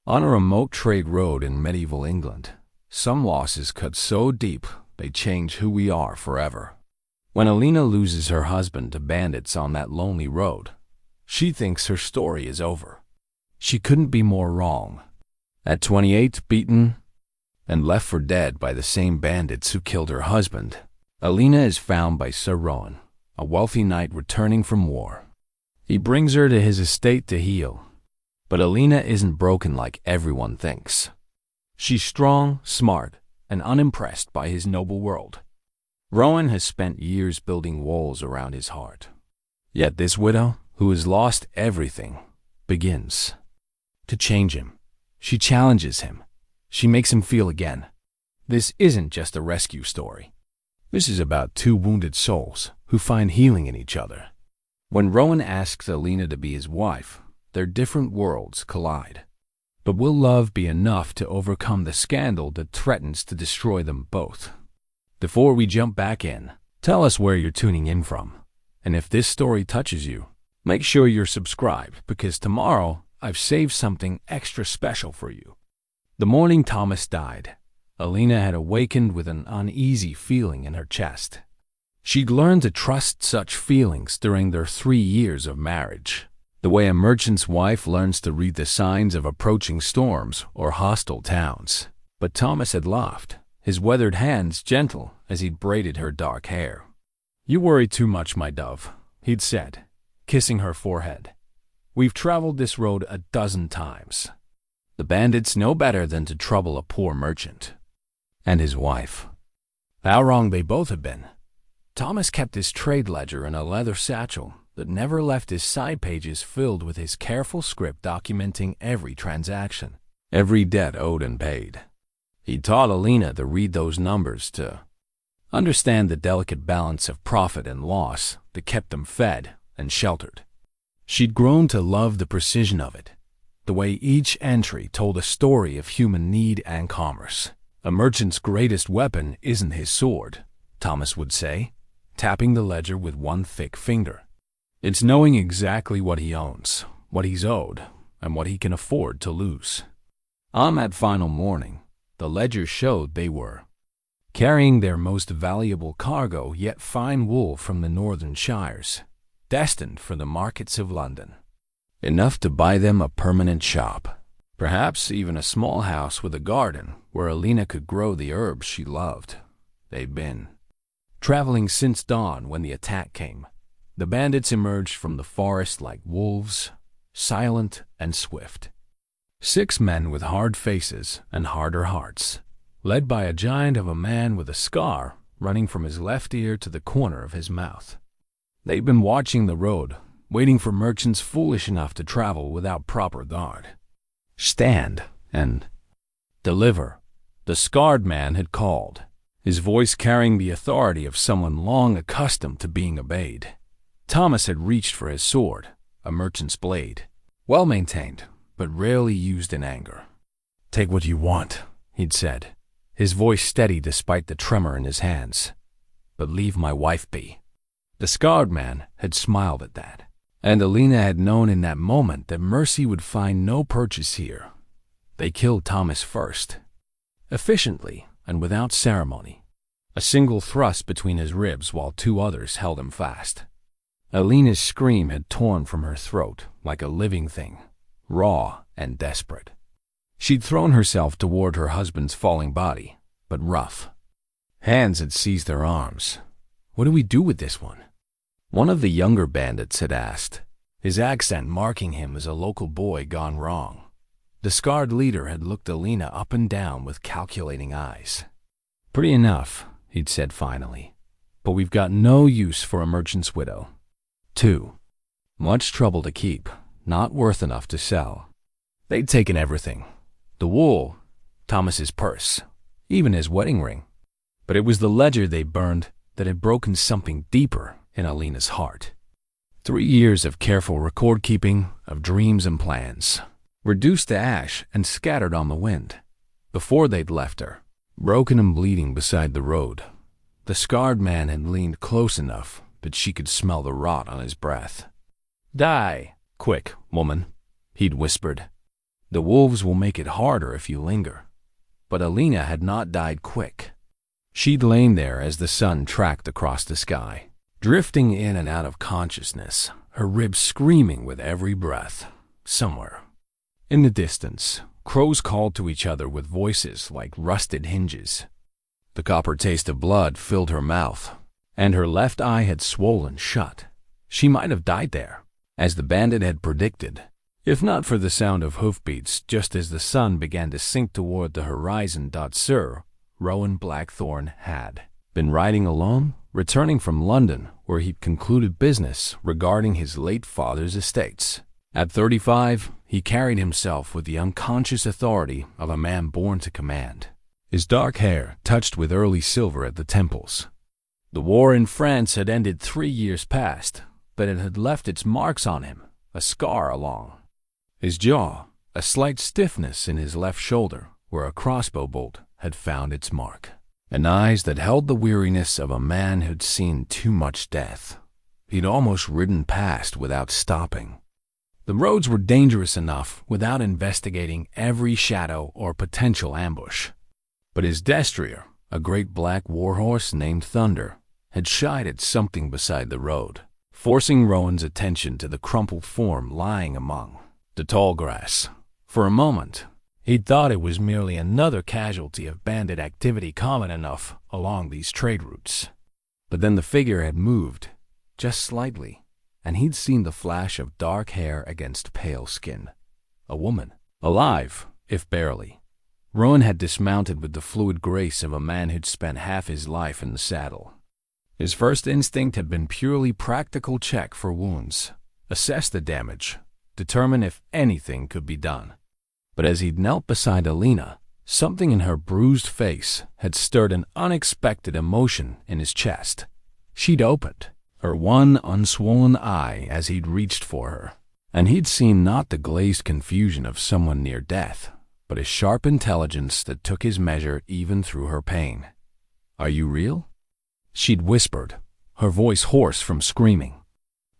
On a remote trade road in medieval England, some losses cut so deep they change who we are forever. When Alina loses her husband to bandits on that lonely road, she thinks her story is over. She couldn't be more wrong. At 28, beaten and left for dead by the same bandits who killed her husband, Alina is found by Sir Rowan, a wealthy knight returning from war. He brings her to his estate to heal. But Alina isn't broken like everyone thinks. She's strong, smart, and unimpressed by his noble world. Rowan has spent years building walls around his heart. Yet this widow, who has lost everything, begins to change him. She challenges him. She makes him feel again. This isn't just a rescue story. This is about two wounded souls who find healing in each other. When Rowan asks Alina to be his wife, their different worlds collide. But will love be enough to overcome the scandal that threatens to destroy them both? Before we jump back in, tell us where you're tuning in from. And if this story touches you, make sure you're subscribed, because tomorrow I've saved something extra special for you. The morning Thomas died, Alina had awakened with an uneasy feeling in her chest. She'd learned to trust such feelings during their 3 years of marriage, the way a merchant's wife learns to read the signs of approaching storms or hostile towns. But Thomas had laughed, his weathered hands gentle as he braided her dark hair. "You worry too much, my dove," he'd said, kissing her forehead. "We've traveled this road a dozen times. The bandits know better than to trouble a poor merchant." And his wife. How wrong they both had been. Thomas kept his trade ledger in a leather satchel that never left his side pages filled with his careful script documenting every transaction, every debt owed and paid. He taught Alina to read those numbers, to understand the delicate balance of profit and loss that kept them fed and sheltered. She'd grown to love the precision of it, the way each entry told a story of human need and commerce. A merchant's greatest weapon isn't his sword, Thomas would say, tapping the ledger with one thick finger. It's knowing exactly what he owns, what he's owed, and what he can afford to lose. On that final morning, the ledger showed they were carrying their most valuable cargo, yet fine wool from the northern shires, destined for the markets of London. Enough to buy them a permanent shop, perhaps even a small house with a garden where Alina could grow the herbs she loved. They'd been traveling since dawn when the attack came. The bandits emerged from the forest like wolves, silent and swift. 6 men with hard faces and harder hearts, led by a giant of a man with a scar running from his left ear to the corner of his mouth. They'd been watching the road, waiting for merchants foolish enough to travel without proper guard. "Stand and deliver," the scarred man had called, his voice carrying the authority of someone long accustomed to being obeyed. Thomas had reached for his sword, a merchant's blade, well-maintained, but rarely used in anger. "Take what you want," he'd said, his voice steady despite the tremor in his hands. "But leave my wife be." The scarred man had smiled at that, and Alina had known in that moment that mercy would find no purchase here. They killed Thomas first, efficiently and without ceremony, a single thrust between his ribs while 2 others held him fast. Alina's scream had torn from her throat like a living thing, raw and desperate. She'd thrown herself toward her husband's falling body, but rough hands had seized her arms. "What do we do with this one?" one of the younger bandits had asked, his accent marking him as a local boy gone wrong. The scarred leader had looked Alina up and down with calculating eyes. "Pretty enough," he'd said finally, "but we've got no use for a merchant's widow. Too much trouble to keep, not worth enough to sell." They'd taken everything. The wool, Thomas's purse, even his wedding ring. But it was the ledger they burned that had broken something deeper in Alina's heart. 3 years of careful record-keeping, of dreams and plans, reduced to ash and scattered on the wind. Before they'd left her, broken and bleeding beside the road, the scarred man had leaned close enough that she could smell the rot on his breath. "Die, quick, woman," he'd whispered. The wolves will make it harder if you linger. But Alina had not died quick. She'd lain there as the sun tracked across the sky, drifting in and out of consciousness, her ribs screaming with every breath. Somewhere, in the distance, crows called to each other with voices like rusted hinges. The copper taste of blood filled her mouth, and her left eye had swollen shut. She might have died there, as the bandit had predicted, if not for the sound of hoofbeats just as the sun began to sink toward the horizon. Sir Rowan Blackthorne had been riding alone, returning from London, where he'd concluded business regarding his late father's estates. At 35, he carried himself with the unconscious authority of a man born to command, his dark hair touched with early silver at the temples. The war in France had ended 3 years past, but it had left its marks on him, a scar along his jaw, a slight stiffness in his left shoulder where a crossbow bolt had found its mark, and eyes that held the weariness of a man who'd seen too much death. He'd almost ridden past without stopping. The roads were dangerous enough without investigating every shadow or potential ambush. But his destrier, a great black warhorse named Thunder, had shied at something beside the road, forcing Rowan's attention to the crumpled form lying among the tall grass. For a moment, he'd thought it was merely another casualty of bandit activity common enough along these trade routes. But then the figure had moved, just slightly, and he'd seen the flash of dark hair against pale skin. A woman, alive, if barely. Rowan had dismounted with the fluid grace of a man who'd spent half his life in the saddle. His first instinct had been purely practical: check for wounds, assess the damage, determine if anything could be done. But as he'd knelt beside Alina, something in her bruised face had stirred an unexpected emotion in his chest. She'd opened her one unswollen eye as he'd reached for her, and he'd seen not the glazed confusion of someone near death, but a sharp intelligence that took his measure even through her pain. "Are you real?" she'd whispered, her voice hoarse from screaming.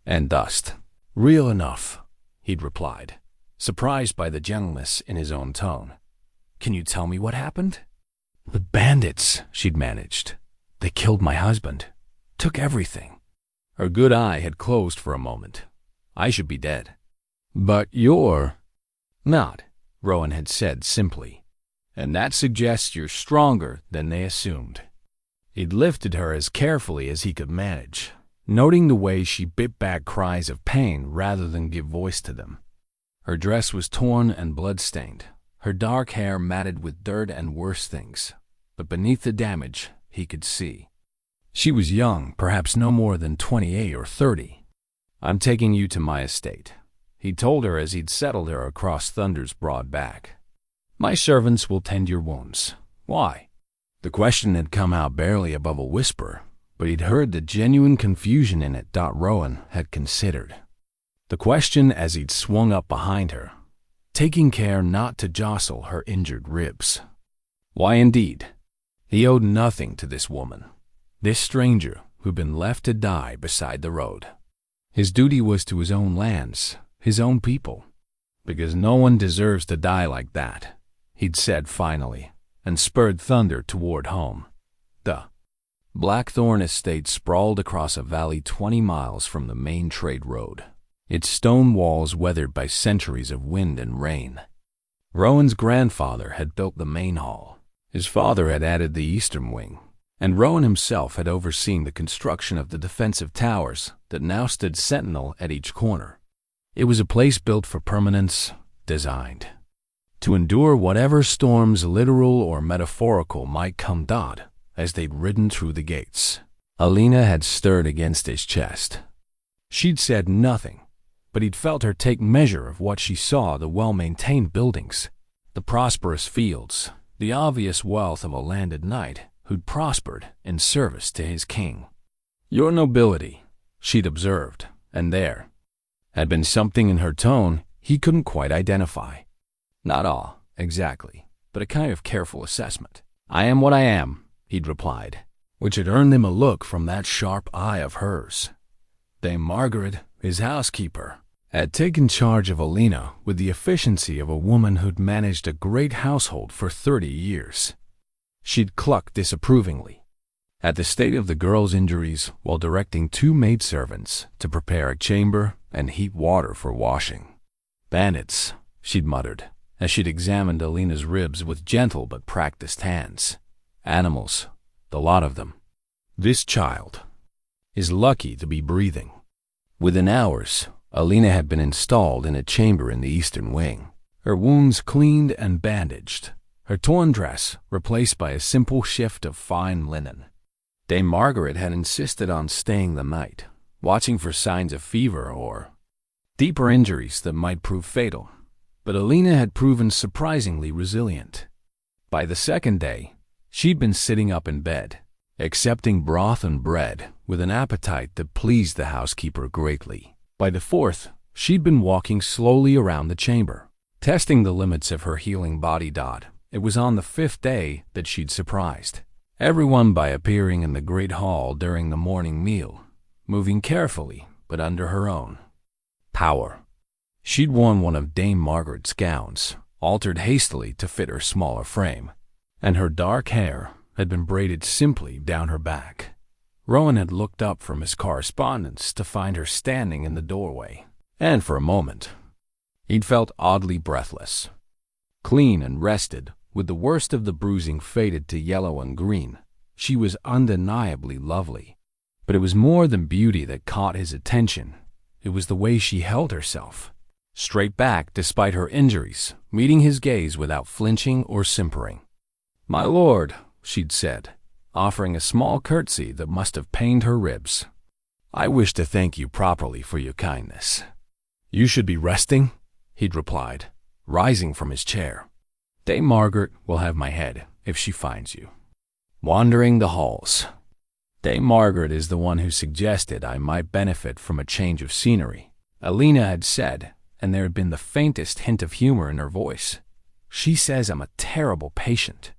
"And dust." "Real enough," he'd replied, surprised by the gentleness in his own tone. "Can you tell me what happened?" "The bandits," she'd managed. "They killed my husband, took everything." Her good eye had closed for a moment. "I should be dead." "But you're not," Rowan had said simply. "And that suggests you're stronger than they assumed." He'd lifted her as carefully as he could manage, noting the way she bit back cries of pain rather than give voice to them. Her dress was torn and blood-stained, her dark hair matted with dirt and worse things, but beneath the damage he could see. She was young, perhaps no more than 28 or 30. "I'm taking you to my estate," he told her as he'd settled her across Thunder's broad back. "My servants will tend your wounds." "Why?" The question had come out barely above a whisper, but he'd heard the genuine confusion in it. Rowan had considered the question as he'd swung up behind her, taking care not to jostle her injured ribs. Why indeed? He owed nothing to this woman, this stranger who'd been left to die beside the road. His duty was to his own lands, his own people, because no one deserves to die like that, he'd said finally, and spurred Thunder toward home. The Blackthorne estate sprawled across a valley 20 miles from the main trade road, its stone walls weathered by centuries of wind and rain. Rowan's grandfather had built the main hall. His father had added the eastern wing, and Rowan himself had overseen the construction of the defensive towers that now stood sentinel at each corner. It was a place built for permanence, designed to endure whatever storms, literal or metaphorical, might come. As they'd ridden through the gates, Alina had stirred against his chest. She'd said nothing, but he'd felt her take measure of what she saw: the well-maintained buildings, the prosperous fields, the obvious wealth of a landed knight who'd prospered in service to his king. "Your nobility," she'd observed, and there had been something in her tone he couldn't quite identify. Not awe, exactly, but a kind of careful assessment. "I am what I am," he'd replied, which had earned him a look from that sharp eye of hers. Dame Margaret, his housekeeper, had taken charge of Alina with the efficiency of a woman who'd managed a great household for 30 years. She'd clucked disapprovingly at the state of the girl's injuries while directing 2 maidservants to prepare a chamber and heat water for washing. "Bandits," she'd muttered, as she'd examined Alina's ribs with gentle but practiced hands. "Animals, the lot of them. This child is lucky to be breathing." Within hours, Alina had been installed in a chamber in the eastern wing, her wounds cleaned and bandaged, her torn dress replaced by a simple shift of fine linen. Dame Margaret had insisted on staying the night, watching for signs of fever or deeper injuries that might prove fatal, but Alina had proven surprisingly resilient. By the second day, she'd been sitting up in bed, accepting broth and bread with an appetite that pleased the housekeeper greatly. By the fourth, she'd been walking slowly around the chamber, testing the limits of her healing body. It was on the 5th day that she'd surprised everyone by appearing in the great hall during the morning meal, moving carefully but under her own power. She'd worn one of Dame Margaret's gowns, altered hastily to fit her smaller frame, and her dark hair had been braided simply down her back. Rowan had looked up from his correspondence to find her standing in the doorway, and for a moment, he'd felt oddly breathless. Clean and rested, with the worst of the bruising faded to yellow and green, she was undeniably lovely. But it was more than beauty that caught his attention. It was the way she held herself, straight back despite her injuries, meeting his gaze without flinching or simpering. "My lord," she'd said, offering a small curtsy that must have pained her ribs, "I wish to thank you properly for your kindness." "You should be resting," he'd replied, rising from his chair. "Dame Margaret will have my head if she finds you." Wandering the halls. Dame Margaret is the one who suggested I might benefit from a change of scenery, Alina had said, and there had been the faintest hint of humor in her voice. "She says I'm a terrible patient."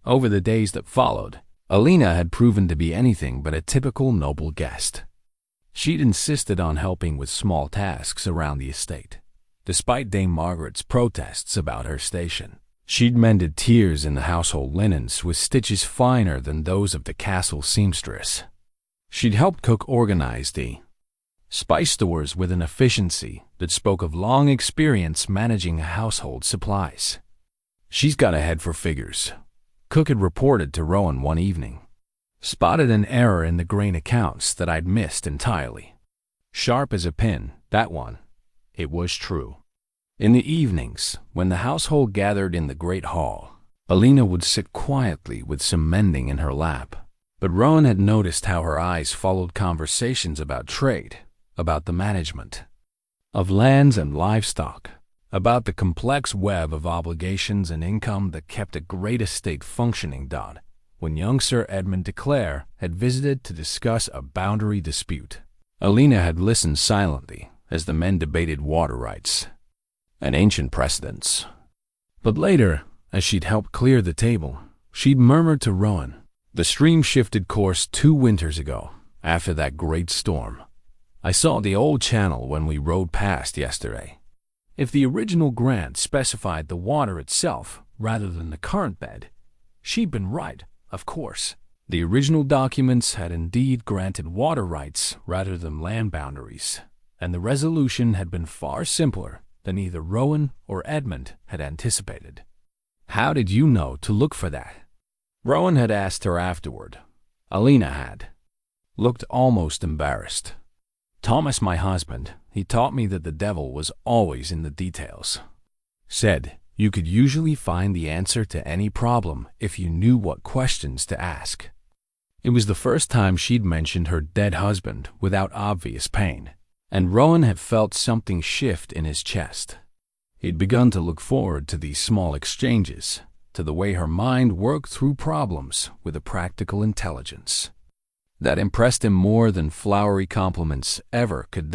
Over the days that followed, Alina had proven to be anything but a typical noble guest. She'd insisted on helping with small tasks around the estate, despite Dame Margaret's protests about her station. She'd mended tears in the household linens with stitches finer than those of the castle seamstress. She'd helped cook organize the spice stores with an efficiency that spoke of long experience managing household supplies. "She's got a head for figures," Cook had reported to Rowan one evening. "Spotted an error in the grain accounts that I'd missed entirely. Sharp as a pin, that one." It was true. In the evenings, when the household gathered in the great hall, Alina would sit quietly with some mending in her lap. But Rowan had noticed how her eyes followed conversations about trade, about the management of lands and livestock, about the complex web of obligations and income that kept a great estate functioning. When young Sir Edmund de Clare had visited to discuss a boundary dispute, Alina had listened silently as the men debated water rights and ancient precedents. But later, as she'd helped clear the table, she'd murmured to Rowan, "The stream shifted course 2 winters ago, after that great storm. I saw the old channel when we rode past yesterday. If the original grant specified the water itself rather than the current bed, she'd been right, of course. The original documents had indeed granted water rights rather than land boundaries, and the resolution had been far simpler than either Rowan or Edmund had anticipated." "How did you know to look for that?" Rowan had asked her afterward. Alina had looked almost embarrassed. "Thomas, my husband, he taught me that the devil was always in the details. Said you could usually find the answer to any problem if you knew what questions to ask." It was the first time she'd mentioned her dead husband without obvious pain, and Rowan had felt something shift in his chest. He'd begun to look forward to these small exchanges, to the way her mind worked through problems with a practical intelligence that impressed him more than flowery compliments ever could.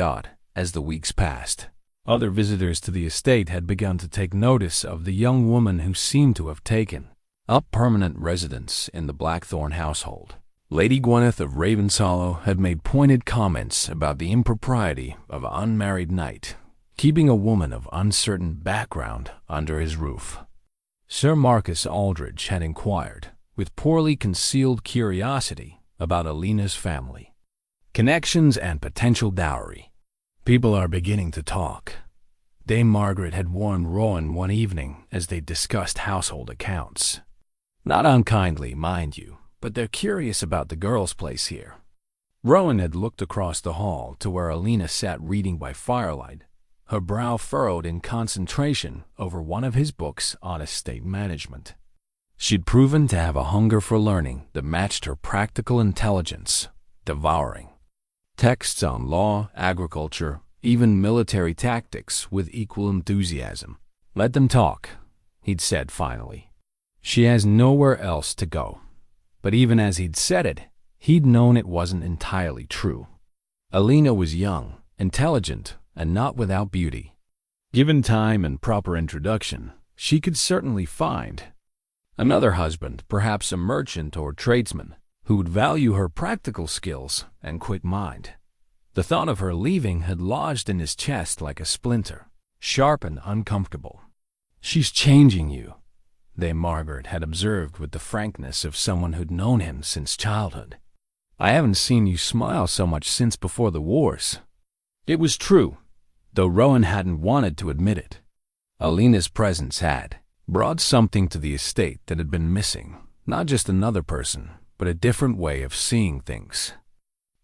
As the weeks passed, other visitors to the estate had begun to take notice of the young woman who seemed to have taken up permanent residence in the Blackthorn household. Lady Gwyneth of Ravenshollow had made pointed comments about the impropriety of an unmarried knight keeping a woman of uncertain background under his roof. Sir Marcus Aldridge had inquired, with poorly concealed curiosity, about Alina's family, connections, and potential dowry. People are beginning to talk. Dame Margaret had warned Rowan one evening as they discussed household accounts. Not unkindly, mind you, but they're curious about the girl's place here. Rowan had looked across the hall to where Alina sat reading by firelight, her brow furrowed in concentration over one of his books on estate management. She'd proven to have a hunger for learning that matched her practical intelligence, devouring texts on law, agriculture, even military tactics with equal enthusiasm. "Let them talk," he'd said finally. "She has nowhere else to go." But even as he'd said it, he'd known it wasn't entirely true. Alina was young, intelligent, and not without beauty. Given time and proper introduction, she could certainly find another husband, perhaps a merchant or tradesman, who would value her practical skills and quick mind. The thought of her leaving had lodged in his chest like a splinter, sharp and uncomfortable. "She's changing you," Dame Margaret had observed with the frankness of someone who'd known him since childhood. "I haven't seen you smile so much since before the wars." It was true, though Rowan hadn't wanted to admit it. Alina's presence had brought something to the estate that had been missing, not just another person, but a different way of seeing things.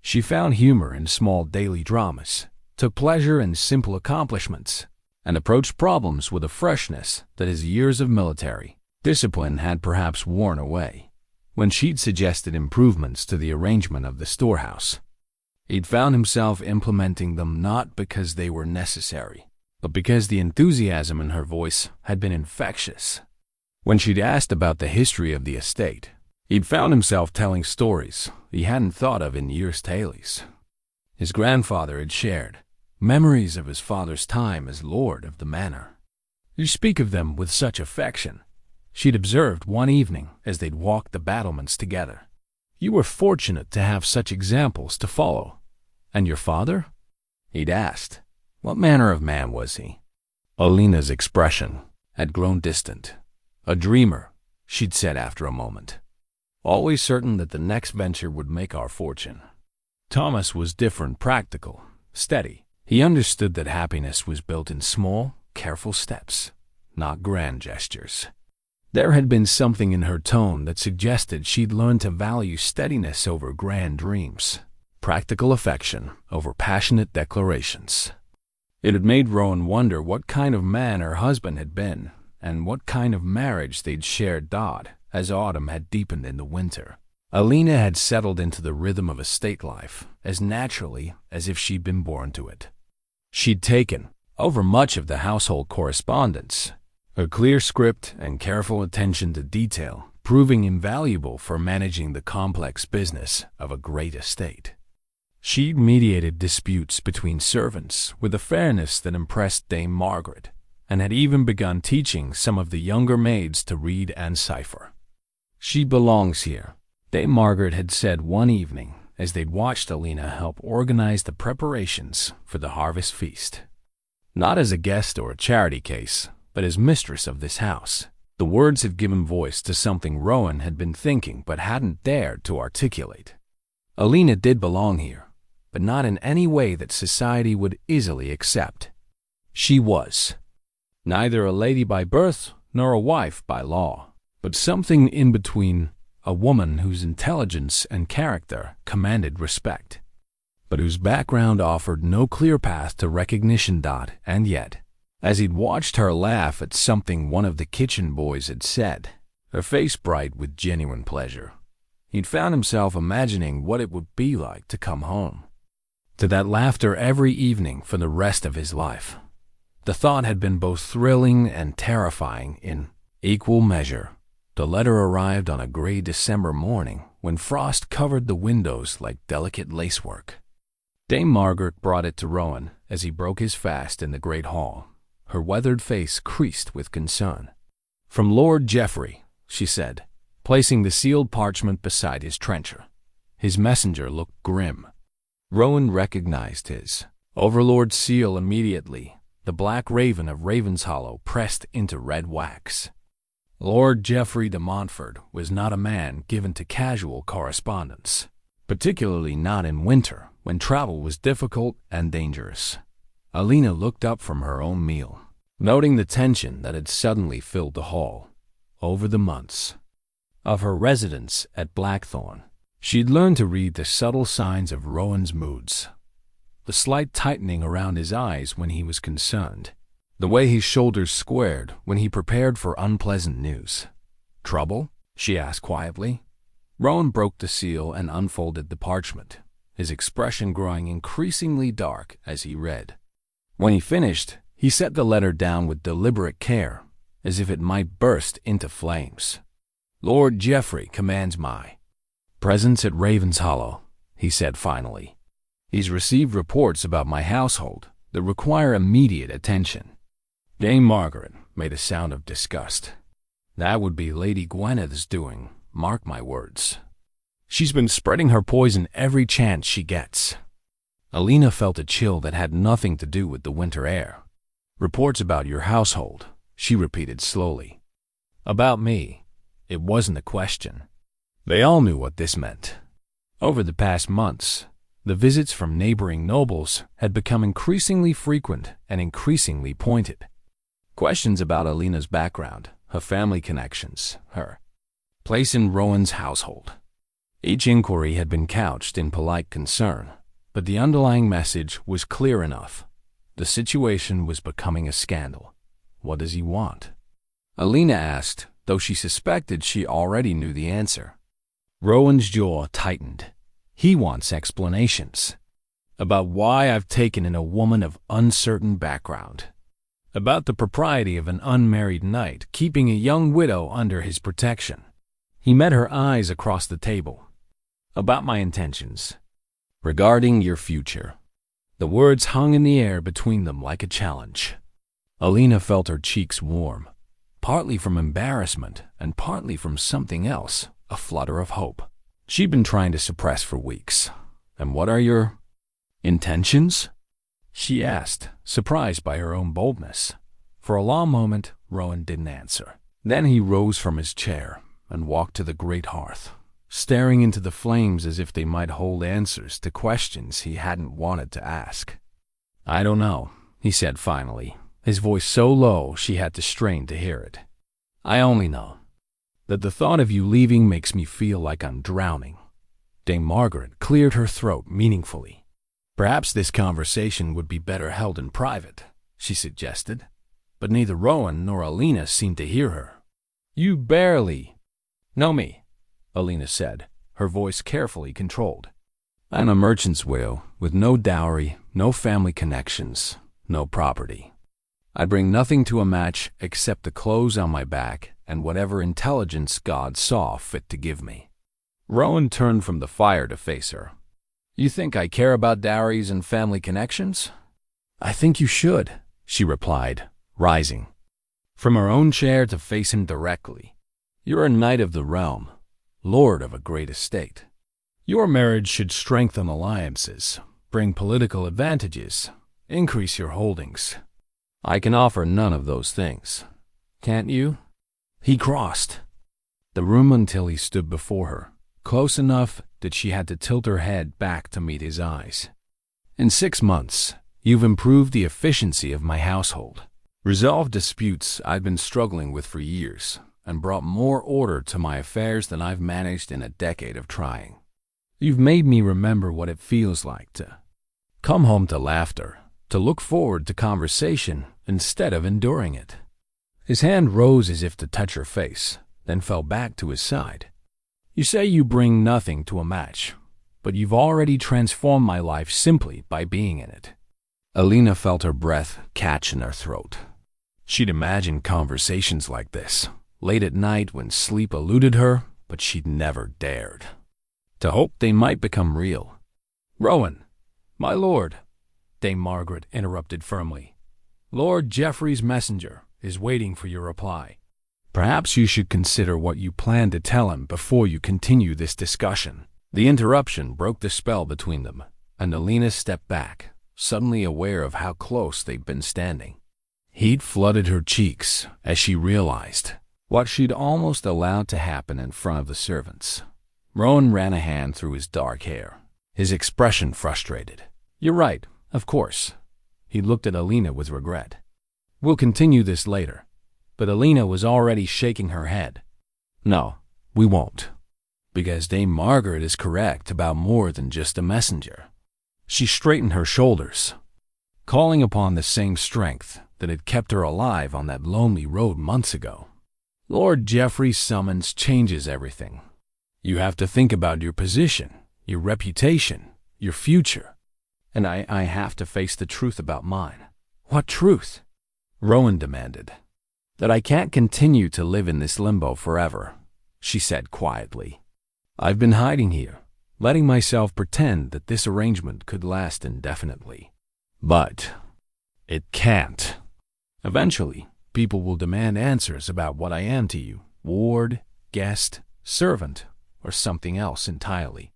She found humor in small daily dramas, took pleasure in simple accomplishments, and approached problems with a freshness that his years of military discipline had perhaps worn away. When she'd suggested improvements to the arrangement of the storehouse, he'd found himself implementing them not because they were necessary, but because the enthusiasm in her voice had been infectious. When she'd asked about the history of the estate, he'd found himself telling stories he hadn't thought of in years tailies. His grandfather had shared memories of his father's time as lord of the manor. "You speak of them with such affection," she'd observed one evening as they'd walked the battlements together. "You were fortunate to have such examples to follow." "And your father?" he'd asked. "What manner of man was he?" Alina's expression had grown distant. "A dreamer," she'd said after a moment. "Always certain that the next venture would make our fortune." Thomas was different, practical, steady. He understood that happiness was built in small, careful steps, not grand gestures. There had been something in her tone that suggested she'd learned to value steadiness over grand dreams, practical affection over passionate declarations. It had made Rowan wonder what kind of man her husband had been and what kind of marriage they'd shared as autumn had deepened into winter. Alina had settled into the rhythm of estate life as naturally as if she'd been born to it. She'd taken over much of the household correspondence, her clear script and careful attention to detail proving invaluable for managing the complex business of a great estate. She'd mediated disputes between servants with a fairness that impressed Dame Margaret, and had even begun teaching some of the younger maids to read and cipher. "She belongs here," Dame Margaret had said one evening as they'd watched Alina help organize the preparations for the harvest feast. Not as a guest or a charity case, but as mistress of this house. The words had given voice to something Rowan had been thinking but hadn't dared to articulate. Alina did belong here, but not in any way that society would easily accept. She was neither a lady by birth nor a wife by law, but something in between, a woman whose intelligence and character commanded respect, but whose background offered no clear path to recognition. And yet, as he'd watched her laugh at something one of the kitchen boys had said, her face bright with genuine pleasure, he'd found himself imagining what it would be like to come home to that laughter every evening for the rest of his life. The thought had been both thrilling and terrifying in equal measure. The letter arrived on a gray December morning when frost covered the windows like delicate lacework. Dame Margaret brought it to Rowan as he broke his fast in the great hall, her weathered face creased with concern. "From Lord Geoffrey," she said, placing the sealed parchment beside his trencher. His messenger looked grim. Rowan recognized his overlord's seal immediately, the black raven of Ravenshollow pressed into red wax. Lord Geoffrey de Montfort was not a man given to casual correspondence, particularly not in winter, when travel was difficult and dangerous. Alina looked up from her own meal, noting the tension that had suddenly filled the hall. Over the months of her residence at Blackthorn, she'd learned to read the subtle signs of Rowan's moods. The slight tightening around his eyes when he was concerned, the way his shoulders squared when he prepared for unpleasant news. "Trouble?" she asked quietly. Rowan broke the seal and unfolded the parchment, his expression growing increasingly dark as he read. When he finished, he set the letter down with deliberate care, as if it might burst into flames. "Lord Geoffrey commands my presence at Ravenshollow," he said finally. "He's received reports about my household that require immediate attention." Dame Margaret made a sound of disgust. "That would be Lady Gwyneth's doing, mark my words. She's been spreading her poison every chance she gets." Alina felt a chill that had nothing to do with the winter air. "Reports about your household," she repeated slowly. "About me." It wasn't a question. They all knew what this meant. Over the past months, the visits from neighboring nobles had become increasingly frequent and increasingly pointed. Questions about Alina's background, her family connections, her place in Rowan's household. Each inquiry had been couched in polite concern, but the underlying message was clear enough. The situation was becoming a scandal. What does he want? Alina asked, though she suspected she already knew the answer. Rowan's jaw tightened. He wants explanations. About why I've taken in a woman of uncertain background. About the propriety of an unmarried knight keeping a young widow under his protection. He met her eyes across the table. About my intentions. Regarding your future. The words hung in the air between them like a challenge. Alina felt her cheeks warm, partly from embarrassment and partly from something else, a flutter of hope. She'd been trying to suppress for weeks. "And what are your intentions?" she asked, surprised by her own boldness. For a long moment, Rowan didn't answer. Then he rose from his chair and walked to the great hearth, staring into the flames as if they might hold answers to questions he hadn't wanted to ask. "I don't know," he said finally, his voice so low she had to strain to hear it. "I only know that the thought of you leaving makes me feel like I'm drowning." Dame Margaret cleared her throat meaningfully. "Perhaps this conversation would be better held in private," she suggested, but neither Rowan nor Alina seemed to hear her. "You barely know me," Alina said, her voice carefully controlled. "I'm a merchant's widow with no dowry, no family connections, no property. I bring nothing to a match except the clothes on my back and whatever intelligence God saw fit to give me." Rowan turned from the fire to face her. "You think I care about dowries and family connections?" "I think you should," she replied, rising from her own chair to face him directly. "You're a knight of the realm, lord of a great estate. Your marriage should strengthen alliances, bring political advantages, increase your holdings. I can offer none of those things. Can't you?" He crossed the room until he stood before her, close enough that she had to tilt her head back to meet his eyes. "In 6 months, you've improved the efficiency of my household, resolved disputes I've been struggling with for years, and brought more order to my affairs than I've managed in a decade of trying. You've made me remember what it feels like to come home to laughter, to look forward to conversation instead of enduring it." His hand rose as if to touch her face, then fell back to his side. "You say you bring nothing to a match, but you've already transformed my life simply by being in it." Alina felt her breath catch in her throat. She'd imagined conversations like this, late at night when sleep eluded her, but she'd never dared to hope they might become real. "Rowan, my lord," Dame Margaret interrupted firmly. "Lord Geoffrey's messenger is waiting for your reply. Perhaps you should consider what you plan to tell him before you continue this discussion." The interruption broke the spell between them, and Alina stepped back, suddenly aware of how close they'd been standing. Heat flooded her cheeks as she realized what she'd almost allowed to happen in front of the servants. Rowan ran a hand through his dark hair, his expression frustrated. "You're right, of course." He looked at Alina with regret. "We'll continue this later." But Alina was already shaking her head. "No, we won't. Because Dame Margaret is correct about more than just a messenger." She straightened her shoulders, calling upon the same strength that had kept her alive on that lonely road months ago. "Lord Geoffrey's summons changes everything. You have to think about your position, your reputation, your future. And I have to face the truth about mine." "What truth?" Rowan demanded. "That I can't continue to live in this limbo forever," she said quietly. "I've been hiding here, letting myself pretend that this arrangement could last indefinitely. But it can't. Eventually, people will demand answers about what I am to you, ward, guest, servant, or something else entirely.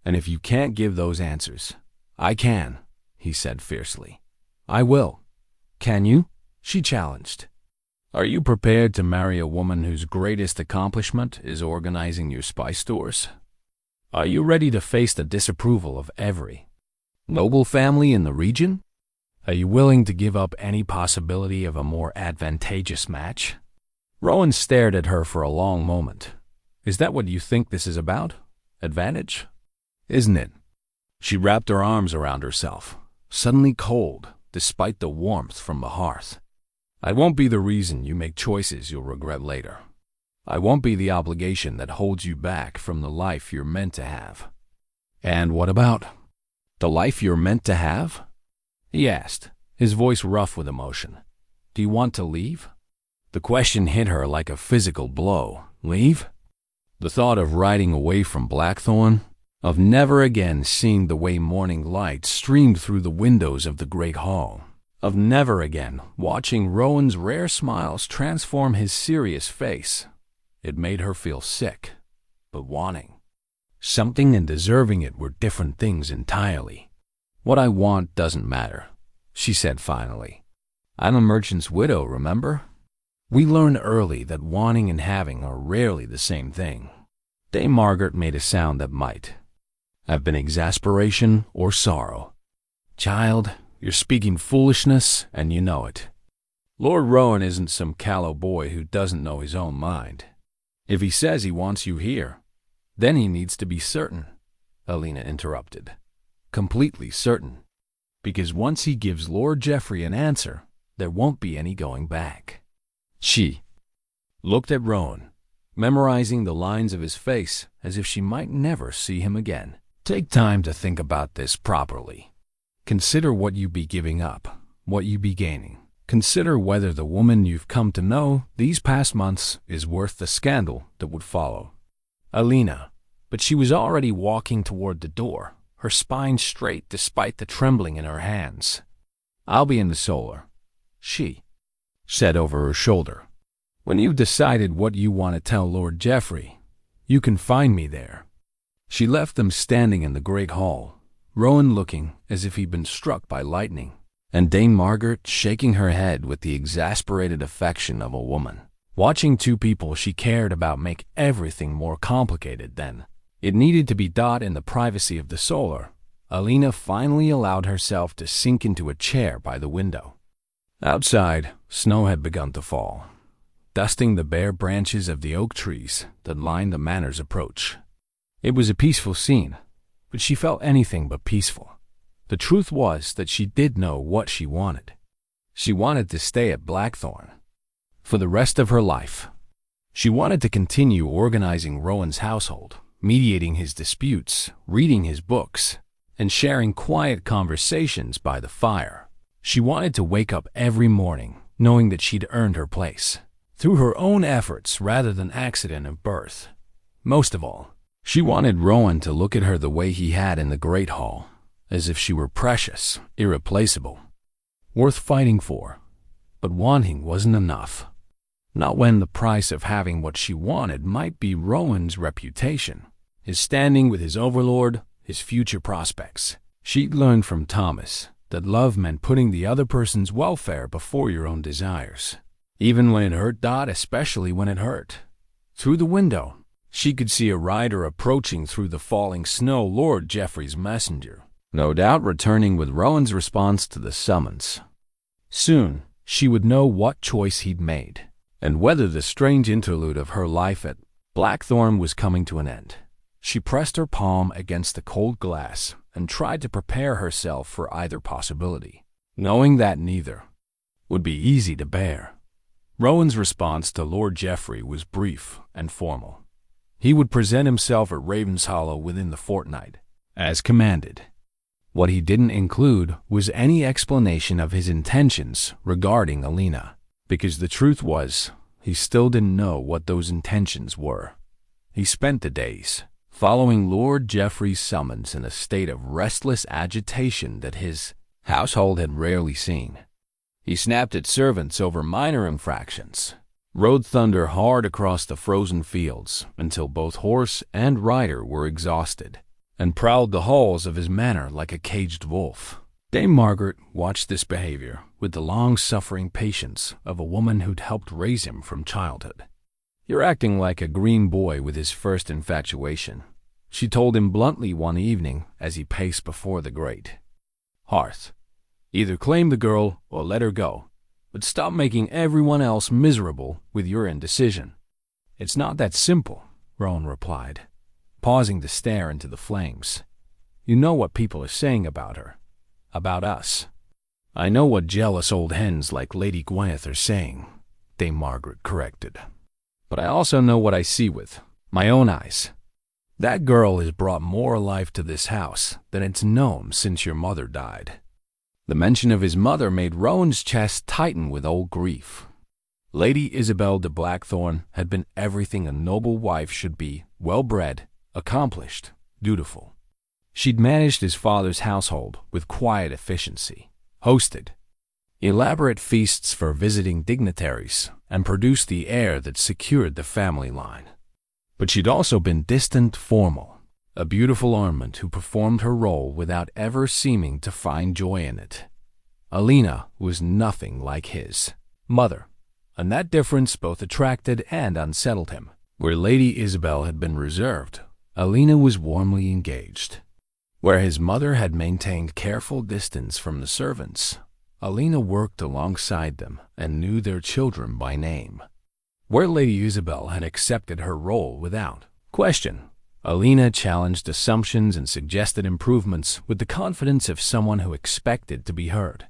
And if you can't give those answers, I can," he said fiercely. "I will." "Can you?" she challenged. "Are you prepared to marry a woman whose greatest accomplishment is organizing your spice stores? Are you ready to face the disapproval of every noble family in the region? Are you willing to give up any possibility of a more advantageous match?" Rowan stared at her for a long moment. "Is that what you think this is about? Advantage? Isn't it?" She wrapped her arms around herself, suddenly cold despite the warmth from the hearth. "I won't be the reason you make choices you'll regret later. I won't be the obligation that holds you back from the life you're meant to have." "And what about the life you're meant to have?" he asked, his voice rough with emotion. "Do you want to leave?" The question hit her like a physical blow. Leave? The thought of riding away from Blackthorn, of never again seeing the way morning light streamed through the windows of the great hall, of never again watching Rowan's rare smiles transform his serious face. It made her feel sick, but wanting something and deserving it were different things entirely. "What I want doesn't matter," she said finally. "I'm a merchant's widow, remember? We learned early that wanting and having are rarely the same thing." Dame Margaret made a sound that might have been exasperation or sorrow. "Child, you're speaking foolishness, and you know it. Lord Rowan isn't some callow boy who doesn't know his own mind. If he says he wants you here, then he needs to be certain," Alina interrupted. "Completely certain. Because once he gives Lord Geoffrey an answer, there won't be any going back." She looked at Rowan, memorizing the lines of his face as if she might never see him again. "Take time to think about this properly. Consider what you be giving up, what you be gaining. Consider whether the woman you've come to know these past months is worth the scandal that would follow." Alina, but she was already walking toward the door, her spine straight despite the trembling in her hands. "I'll be in the solar," she said over her shoulder. "When you've decided what you want to tell Lord Geoffrey, you can find me there." She left them standing in the great hall, Rowan looking as if he'd been struck by lightning, and Dame Margaret shaking her head with the exasperated affection of a woman watching two people she cared about make everything more complicated than it needed to be. In the privacy of the solar, Alina finally allowed herself to sink into a chair by the window. Outside, snow had begun to fall, dusting the bare branches of the oak trees that lined the manor's approach. It was a peaceful scene, but she felt anything but peaceful. The truth was that she did know what she wanted. She wanted to stay at Blackthorn for the rest of her life. She wanted to continue organizing Rowan's household, mediating his disputes, reading his books, and sharing quiet conversations by the fire. She wanted to wake up every morning knowing that she'd earned her place, through her own efforts rather than accident of birth. Most of all, she wanted Rowan to look at her the way he had in the Great Hall, as if she were precious, irreplaceable, worth fighting for. But wanting wasn't enough. Not when the price of having what she wanted might be Rowan's reputation, his standing with his overlord, his future prospects. She'd learned from Thomas that love meant putting the other person's welfare before your own desires. Even when it hurt Dot, especially when it hurt. Through the window, she could see a rider approaching through the falling snow, Lord Geoffrey's messenger, no doubt returning with Rowan's response to the summons. Soon, she would know what choice he'd made, and whether the strange interlude of her life at Blackthorn was coming to an end. She pressed her palm against the cold glass and tried to prepare herself for either possibility, knowing that neither would be easy to bear. Rowan's response to Lord Geoffrey was brief and formal. He would present himself at Ravenshollow within the fortnight, as commanded. What he didn't include was any explanation of his intentions regarding Alina, because the truth was, he still didn't know what those intentions were. He spent the days following Lord Geoffrey's summons in a state of restless agitation that his household had rarely seen. He snapped at servants over minor infractions, rode Thunder hard across the frozen fields until both horse and rider were exhausted, and prowled the halls of his manor like a caged wolf. Dame Margaret watched this behavior with the long-suffering patience of a woman who'd helped raise him from childhood. "You're acting like a green boy with his first infatuation," she told him bluntly one evening as he paced before the grate hearth. "Either claim the girl or let her go, but stop making everyone else miserable with your indecision." "It's not that simple," Rowan replied, pausing to stare into the flames. "You know what people are saying about her, about us." "I know what jealous old hens like Lady Gwyneth are saying," Dame Margaret corrected. "But I also know what I see with my own eyes. That girl has brought more life to this house than it's known since your mother died." The mention of his mother made Rowan's chest tighten with old grief. Lady Isabel de Blackthorn had been everything a noble wife should be: well-bred, accomplished, dutiful. She'd managed his father's household with quiet efficiency, hosted elaborate feasts for visiting dignitaries, and produced the heir that secured the family line. But she'd also been distant, formal, a beautiful ornament who performed her role without ever seeming to find joy in it. Alina was nothing like his mother, and that difference both attracted and unsettled him. Where Lady Isabel had been reserved, Alina was warmly engaged. Where his mother had maintained careful distance from the servants, Alina worked alongside them and knew their children by name. Where Lady Isabel had accepted her role without question, Alina challenged assumptions and suggested improvements with the confidence of someone who expected to be heard.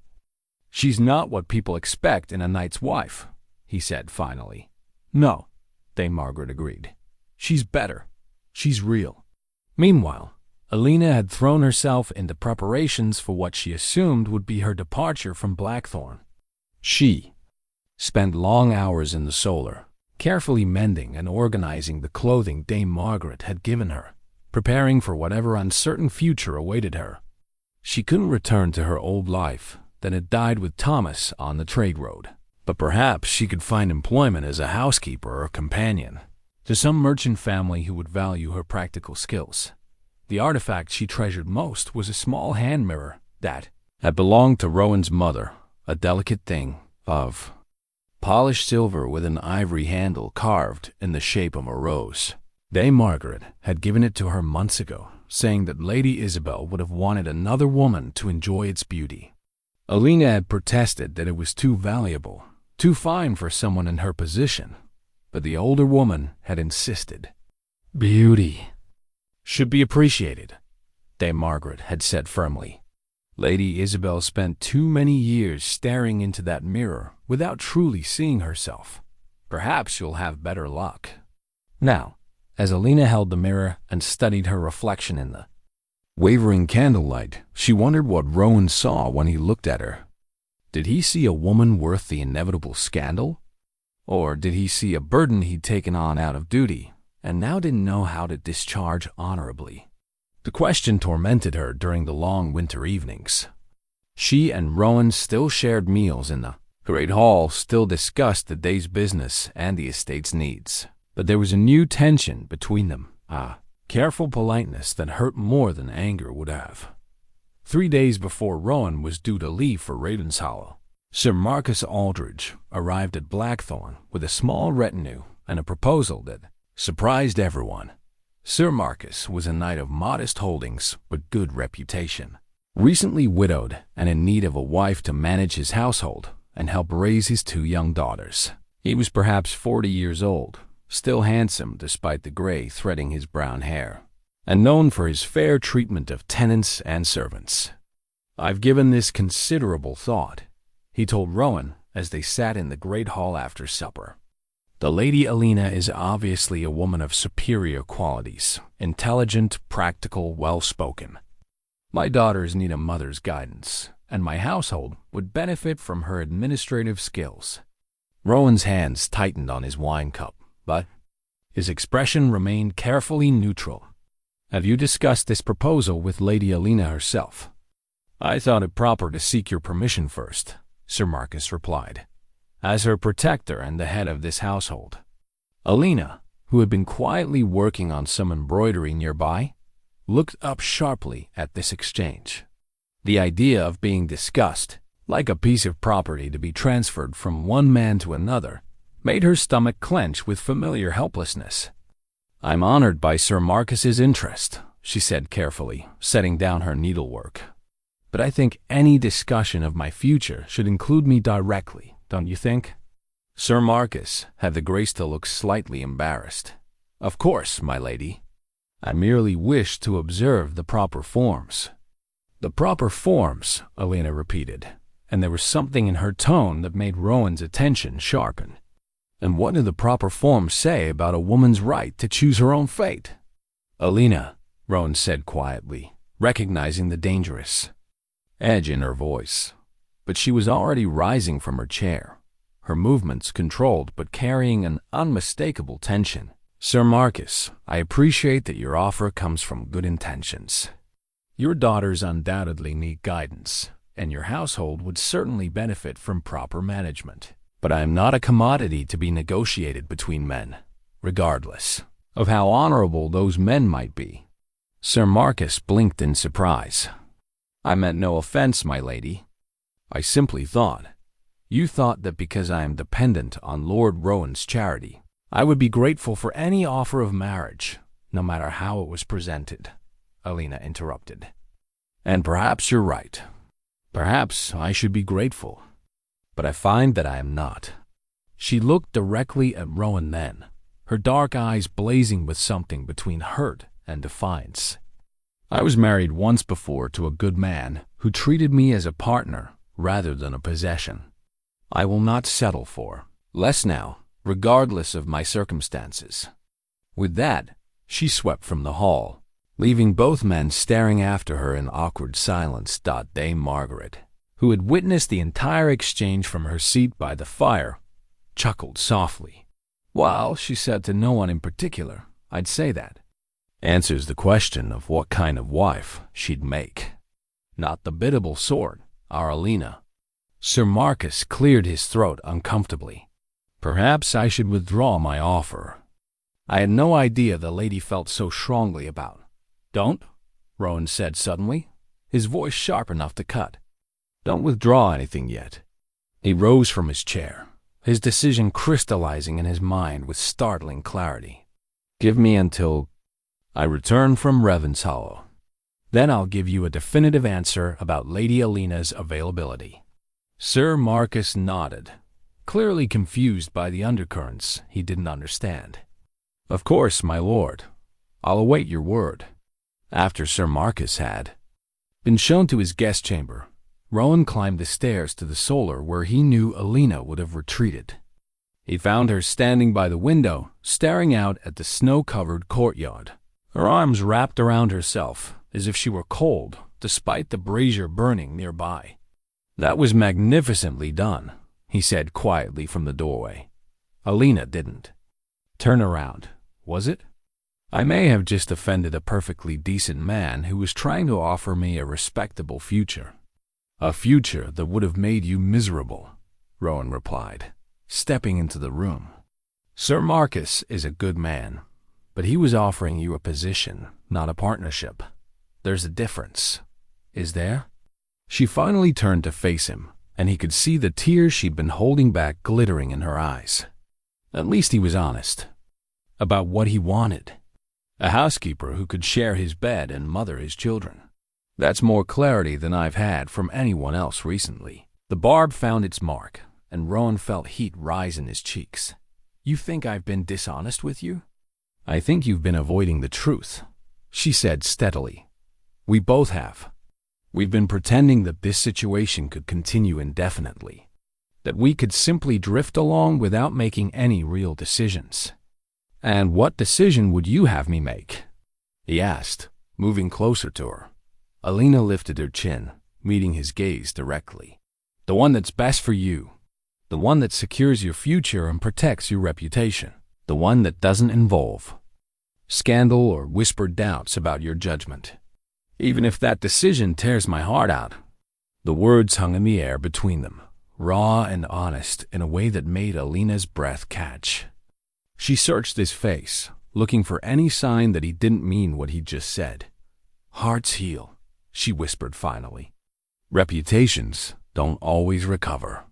"She's not what people expect in a knight's wife," he said finally. "No," Dame Margaret agreed. "She's better. She's real." Meanwhile, Alina had thrown herself into preparations for what she assumed would be her departure from Blackthorn. She spent long hours in the solar, carefully mending and organizing the clothing Dame Margaret had given her, preparing for whatever uncertain future awaited her. She couldn't return to her old life that had died with Thomas on the trade road, but perhaps she could find employment as a housekeeper or companion to some merchant family who would value her practical skills. The artifact she treasured most was a small hand mirror that had belonged to Rowan's mother, a delicate thing of polished silver with an ivory handle carved in the shape of a rose. Dame Margaret had given it to her months ago, saying that Lady Isabel would have wanted another woman to enjoy its beauty. Alina had protested that it was too valuable, too fine for someone in her position, but the older woman had insisted. "Beauty should be appreciated," Dame Margaret had said firmly. Lady Isabel spent too many years staring into that mirror without truly seeing herself. Perhaps she'll have better luck. Now, as Alina held the mirror and studied her reflection in the wavering candlelight, she wondered what Rowan saw when he looked at her. Did he see a woman worth the inevitable scandal? Or did he see a burden he'd taken on out of duty and now didn't know how to discharge honorably? The question tormented her during the long winter evenings. She and Rowan still shared meals in the great hall, still discussed the day's business and the estate's needs. But there was a new tension between them, a careful politeness that hurt more than anger would have. 3 days before Rowan was due to leave for Ravenshollow, Sir Marcus Aldridge arrived at Blackthorn with a small retinue and a proposal that surprised everyone. Sir Marcus was a knight of modest holdings but good reputation, recently widowed and in need of a wife to manage his household and help raise his 2 young daughters. He was perhaps 40 years old, still handsome despite the gray threading his brown hair, and known for his fair treatment of tenants and servants. "I've given this considerable thought," he told Rowan as they sat in the great hall after supper. "The Lady Alina is obviously a woman of superior qualities, intelligent, practical, well-spoken. My daughters need a mother's guidance, and my household would benefit from her administrative skills." Rowan's hands tightened on his wine cup, but his expression remained carefully neutral. "Have you discussed this proposal with Lady Alina herself?" "I thought it proper to seek your permission first," Sir Marcus replied, "as her protector and the head of this household." Alina, who had been quietly working on some embroidery nearby, looked up sharply at this exchange. The idea of being discussed, like a piece of property to be transferred from one man to another, made her stomach clench with familiar helplessness. "I'm honored by Sir Marcus's interest," she said carefully, setting down her needlework. "But I think any discussion of my future should include me directly, don't you think?" Sir Marcus had the grace to look slightly embarrassed. "Of course, my lady. I merely wish to observe the proper forms." "The proper forms," Alina repeated, and there was something in her tone that made Rowan's attention sharpen. "And what do the proper forms say about a woman's right to choose her own fate?" "Alina," Rowan said quietly, recognizing the dangerous edge in her voice. But she was already rising from her chair, her movements controlled but carrying an unmistakable tension. "Sir Marcus, I appreciate that your offer comes from good intentions. Your daughters undoubtedly need guidance, and your household would certainly benefit from proper management. But I am not a commodity to be negotiated between men, regardless of how honorable those men might be." Sir Marcus blinked in surprise. "I meant no offense, my lady. I simply thought. You thought that because I am dependent on Lord Rowan's charity, I would be grateful for any offer of marriage, no matter how it was presented," Alina interrupted. "And perhaps you're right. Perhaps I should be grateful. But I find that I am not." She looked directly at Rowan then, her dark eyes blazing with something between hurt and defiance. "I was married once before to a good man who treated me as a partner rather than a possession. I will not settle for less now, regardless of my circumstances." With that, she swept from the hall, leaving both men staring after her in awkward silence. Dame Margaret, who had witnessed the entire exchange from her seat by the fire, chuckled softly. "Well," she said, to no one in particular, "I'd say that answers the question of what kind of wife she'd make. Not the biddable sort, our Alina." Sir Marcus cleared his throat uncomfortably. "Perhaps I should withdraw my offer. I had no idea the lady felt so strongly about." "Don't," Rowan said suddenly, his voice sharp enough to cut. "Don't withdraw anything yet." He rose from his chair, his decision crystallizing in his mind with startling clarity. "Give me until I return from Ravenshollow. Then I'll give you a definitive answer about Lady Alina's availability." Sir Marcus nodded, clearly confused by the undercurrents he didn't understand. "Of course, my lord. I'll await your word." After Sir Marcus had been shown to his guest chamber, Rowan climbed the stairs to the solar where he knew Alina would have retreated. He found her standing by the window, staring out at the snow-covered courtyard, her arms wrapped around herself as if she were cold, despite the brazier burning nearby. "That was magnificently done," he said quietly from the doorway. "Alina didn't turn around, was it? I may have just offended a perfectly decent man who was trying to offer me a respectable future." "A future that would have made you miserable," Rowan replied, stepping into the room. "Sir Marcus is a good man, but he was offering you a position, not a partnership. There's a difference. is there?" She finally turned to face him, and he could see the tears she'd been holding back glittering in her eyes. At least he was honest about what he wanted. A housekeeper who could share his bed and mother his children. That's more clarity than I've had from anyone else recently. The barb found its mark, and Rowan felt heat rise in his cheeks. "You think I've been dishonest with you?" "I think you've been avoiding the truth," she said steadily. "We both have. We've been pretending that this situation could continue indefinitely, that we could simply drift along without making any real decisions." "And what decision would you have me make?" he asked, moving closer to her. Alina lifted her chin, meeting his gaze directly. "The one that's best for you. The one that secures your future and protects your reputation. The one that doesn't involve scandal or whispered doubts about your judgment. Even if that decision tears my heart out." The words hung in the air between them, raw and honest in a way that made Alina's breath catch. She searched his face, looking for any sign that he didn't mean what he just said. "Hearts heal," she whispered finally. "Reputations don't always recover."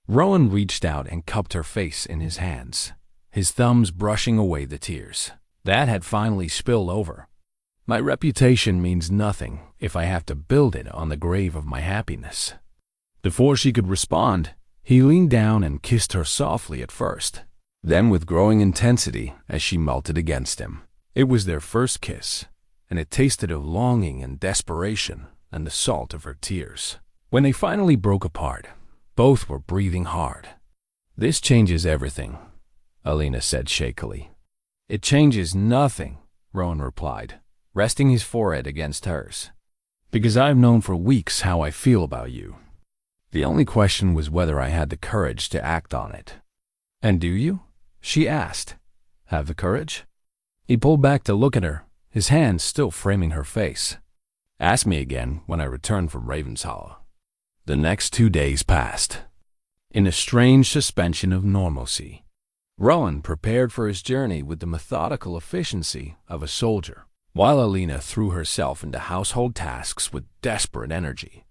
Rowan reached out and cupped her face in his hands, his thumbs brushing away the tears that had finally spilled over. "My reputation means nothing if I have to build it on the grave of my happiness." Before she could respond, he leaned down and kissed her softly at first, then with growing intensity as she melted against him. It was their first kiss, and it tasted of longing and desperation and the salt of her tears. When they finally broke apart, both were breathing hard. "This changes everything," Alina said shakily. "It changes nothing," Rowan replied, resting his forehead against hers. "Because I've known for weeks how I feel about you. The only question was whether I had the courage to act on it." "And do you?" she asked. "Have the courage?" He pulled back to look at her, his hands still framing her face. "Ask me again when I return from Ravenshollow." The next 2 days passed in a strange suspension of normalcy. Rowan prepared for his journey with the methodical efficiency of a soldier, while Alina threw herself into household tasks with desperate energy.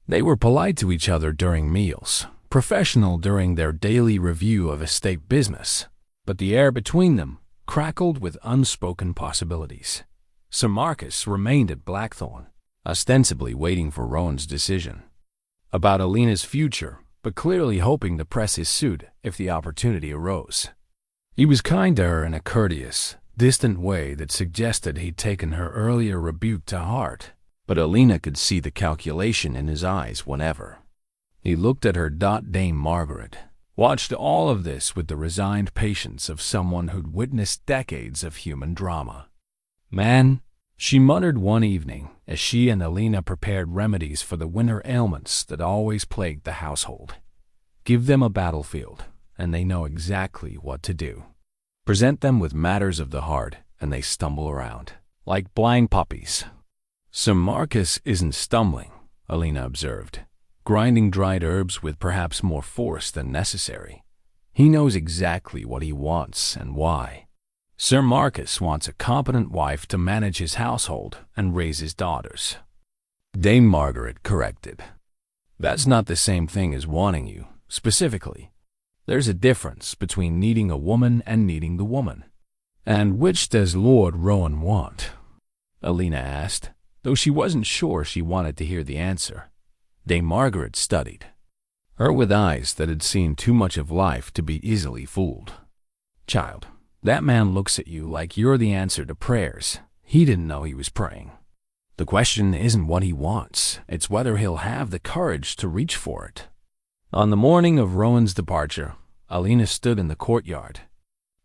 They were polite to each other during meals, professional during their daily review of estate business, but the air between them crackled with unspoken possibilities. Sir Marcus remained at Blackthorn, ostensibly waiting for Rowan's decision about Alina's future, but clearly hoping to press his suit if the opportunity arose. He was kind to her in a courteous, distant way that suggested he'd taken her earlier rebuke to heart, but Alina could see the calculation in his eyes whenever he looked at her. Dame Margaret watched all of this with the resigned patience of someone who'd witnessed decades of human drama. "Man," she muttered one evening as she and Alina prepared remedies for the winter ailments that always plagued the household. "Give them a battlefield, and they know exactly what to do. Present them with matters of the heart, and they stumble around, like blind puppies." "Sir Marcus isn't stumbling," Alina observed, grinding dried herbs with perhaps more force than necessary. "He knows exactly what he wants and why. Sir Marcus wants a competent wife to manage his household and raise his daughters." Dame Margaret corrected. "That's not the same thing as wanting you, specifically. There's a difference between needing a woman and needing the woman." "And which does Lord Rowan want?" Alina asked, though she wasn't sure she wanted to hear the answer. Dame Margaret studied her with eyes that had seen too much of life to be easily fooled. "Child, that man looks at you like you're the answer to prayers. He didn't know he was praying. The question isn't what he wants, it's whether he'll have the courage to reach for it." On the morning of Rowan's departure, Alina stood in the courtyard,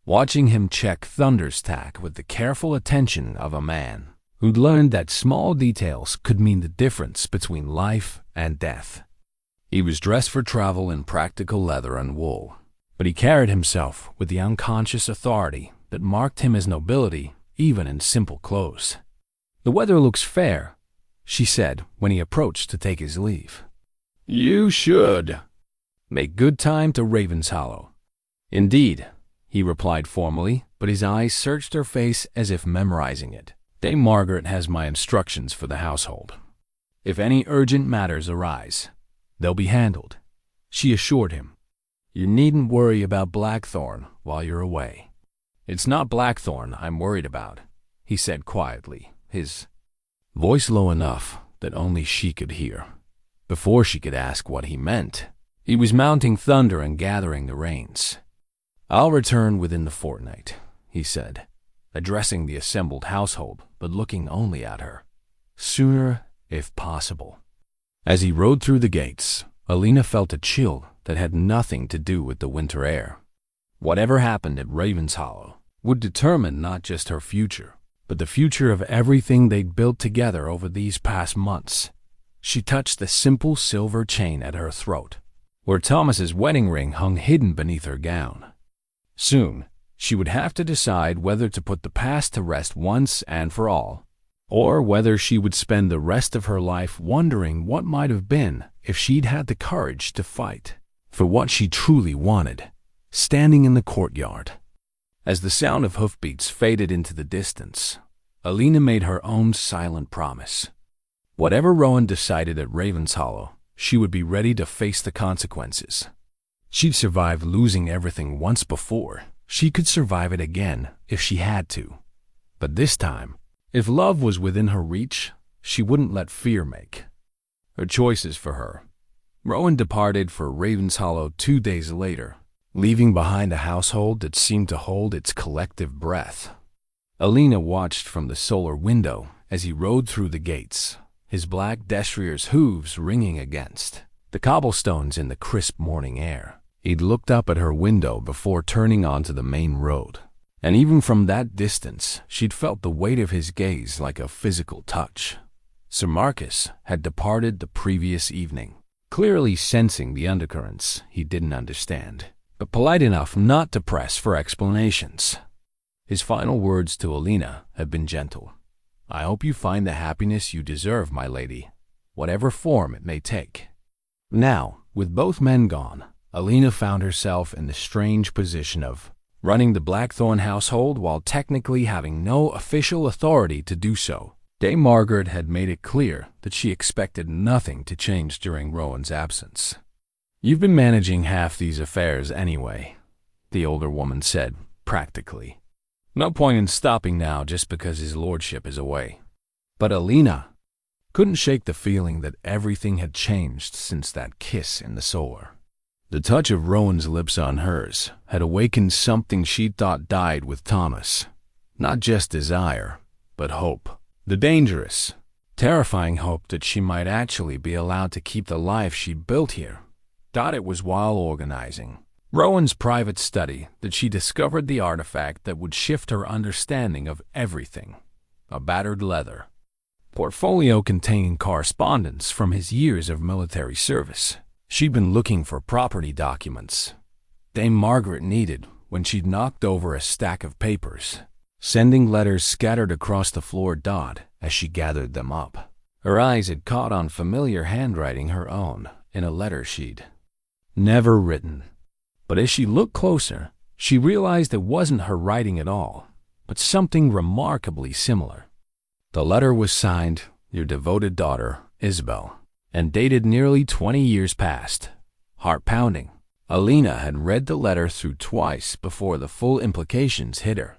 watching him check Thunder's tack with the careful attention of a man who'd learned that small details could mean the difference between life and death. He was dressed for travel in practical leather and wool, but he carried himself with the unconscious authority that marked him as nobility even in simple clothes. "The weather looks fair," she said when he approached to take his leave. "You should make good time to Ravenshollow." "Indeed," he replied formally, but his eyes searched her face as if memorizing it. "Dame Margaret has my instructions for the household." If any urgent matters arise, they'll be handled, she assured him. You needn't worry about Blackthorn while you're away. It's not Blackthorn I'm worried about, he said quietly, his voice low enough that only she could hear. Before she could ask what he meant, he was mounting thunder and gathering the reins. I'll return within the fortnight, he said, addressing the assembled household but looking only at her. Sooner, if possible. As he rode through the gates, Alina felt a chill that had nothing to do with the winter air. Whatever happened at Ravenshollow would determine not just her future, but the future of everything they'd built together over these past months. She touched the simple silver chain at her throat, where Thomas's wedding ring hung hidden beneath her gown. Soon, she would have to decide whether to put the past to rest once and for all, or whether she would spend the rest of her life wondering what might have been if she'd had the courage to fight for what she truly wanted, standing in the courtyard. As the sound of hoofbeats faded into the distance, Alina made her own silent promise. Whatever Rowan decided at Ravenshollow, she would be ready to face the consequences. She'd survived losing everything once before. She could survive it again if she had to. But this time, if love was within her reach, she wouldn't let fear make her choices for her. Rowan departed for Ravenshollow 2 days later, leaving behind a household that seemed to hold its collective breath. Alina watched from the solar window as he rode through the gates, his black destrier's hooves ringing against the cobblestones in the crisp morning air. He'd looked up at her window before turning onto the main road, and even from that distance, she'd felt the weight of his gaze like a physical touch. Sir Marcus had departed the previous evening, clearly sensing the undercurrents he didn't understand, but polite enough not to press for explanations. His final words to Alina had been gentle. I hope you find the happiness you deserve, my lady, whatever form it may take. Now, with both men gone, Alina found herself in the strange position of running the Blackthorn household while technically having no official authority to do so. Dame Margaret had made it clear that she expected nothing to change during Rowan's absence. You've been managing half these affairs anyway, the older woman said, practically. No point in stopping now just because his lordship is away. But Alina couldn't shake the feeling that everything had changed since that kiss in the solar. The touch of Rowan's lips on hers had awakened something she'd thought died with Thomas. Not just desire, but hope. The dangerous, terrifying hope that she might actually be allowed to keep the life she'd built here. Thought it was while organizing Rowan's private study that she discovered the artifact that would shift her understanding of everything. A battered leather portfolio containing correspondence from his years of military service. She'd been looking for property documents Dame Margaret needed when she'd knocked over a stack of papers, sending letters scattered across the floor dot as she gathered them up. Her eyes had caught on familiar handwriting, her own, in a letter she'd never written. But as she looked closer, she realized it wasn't her writing at all, but something remarkably similar. The letter was signed, Your devoted daughter, Isabel, and dated nearly 20 years past. Heart-pounding, Alina had read the letter through twice before the full implications hit her.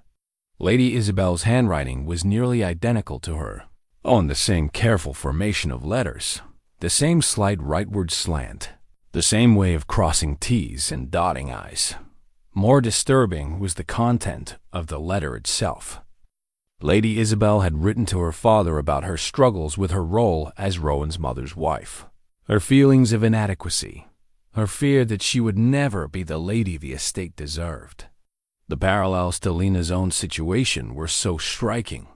Lady Isabel's handwriting was nearly identical to her, on the same careful formation of letters, the same slight rightward slant, the same way of crossing T's and dotting I's. More disturbing was the content of the letter itself. Lady Isabel had written to her father about her struggles with her role as Rowan's mother's wife, her feelings of inadequacy, her fear that she would never be the lady the estate deserved. The parallels to Lena's own situation were so striking.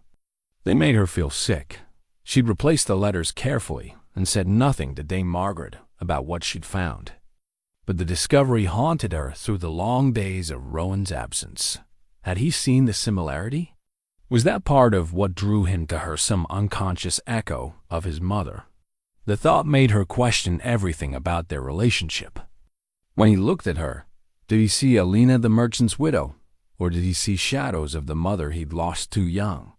They made her feel sick. She'd replaced the letters carefully and said nothing to Dame Margaret about what she'd found. But the discovery haunted her through the long days of Rowan's absence. Had he seen the similarity? Was that part of what drew him to her some unconscious echo of his mother? The thought made her question everything about their relationship. When he looked at her, did he see Alina the merchant's widow, or did he see shadows of the mother he'd lost too young?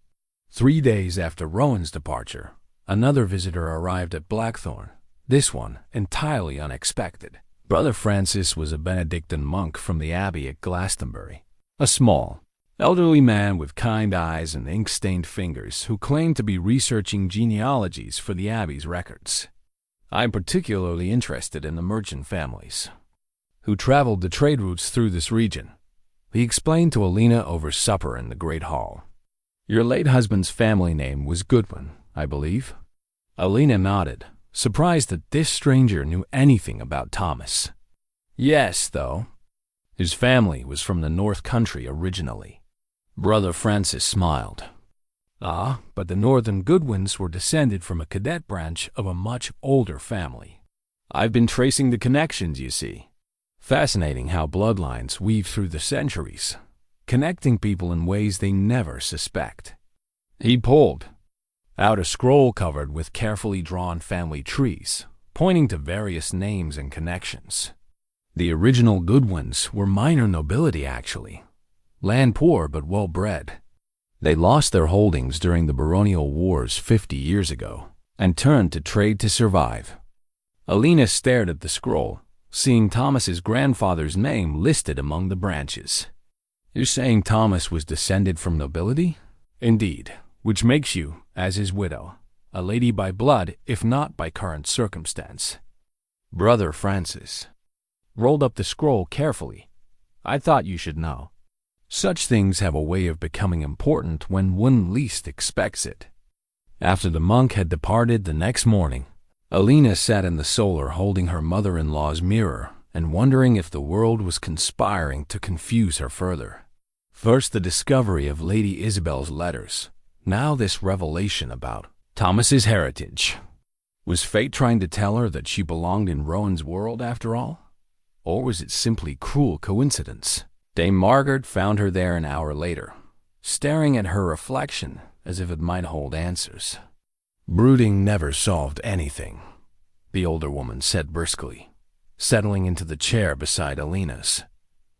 3 days after Rowan's departure, Another visitor arrived at Blackthorn, this one entirely unexpected. Brother Francis was a Benedictine monk from the abbey at Glastonbury, a small, elderly man with kind eyes and ink-stained fingers who claimed to be researching genealogies for the abbey's records. I'm particularly interested in the merchant families who traveled the trade routes through this region, he explained to Alina over supper in the great hall. Your late husband's family name was Goodwin, I believe? Alina nodded, surprised that this stranger knew anything about Thomas. Yes, though. His family was from the North Country originally. Brother Francis smiled. Ah, but the Northern Goodwins were descended from a cadet branch of a much older family. I've been tracing the connections, you see. Fascinating how bloodlines weave through the centuries, connecting people in ways they never suspect. He pulled out a scroll covered with carefully drawn family trees, pointing to various names and connections. The original Goodwins were minor nobility, actually. Land poor but well-bred. They lost their holdings during the baronial wars 50 years ago and turned to trade to survive. Alina stared at the scroll, seeing Thomas's grandfather's name listed among the branches. You're saying Thomas was descended from nobility? Indeed, which makes you, as his widow, a lady by blood if not by current circumstance. Brother Francis rolled up the scroll carefully. I thought you should know. Such things have a way of becoming important when one least expects it. After the monk had departed the next morning, Alina sat in the solar holding her mother-in-law's mirror and wondering if the world was conspiring to confuse her further. First the discovery of Lady Isabel's letters, now this revelation about Thomas's heritage. Was fate trying to tell her that she belonged in Rowan's world after all? Or was it simply cruel coincidence? Dame Margaret found her there an hour later, staring at her reflection as if it might hold answers. Brooding never solved anything, the older woman said briskly, settling into the chair beside Alina's.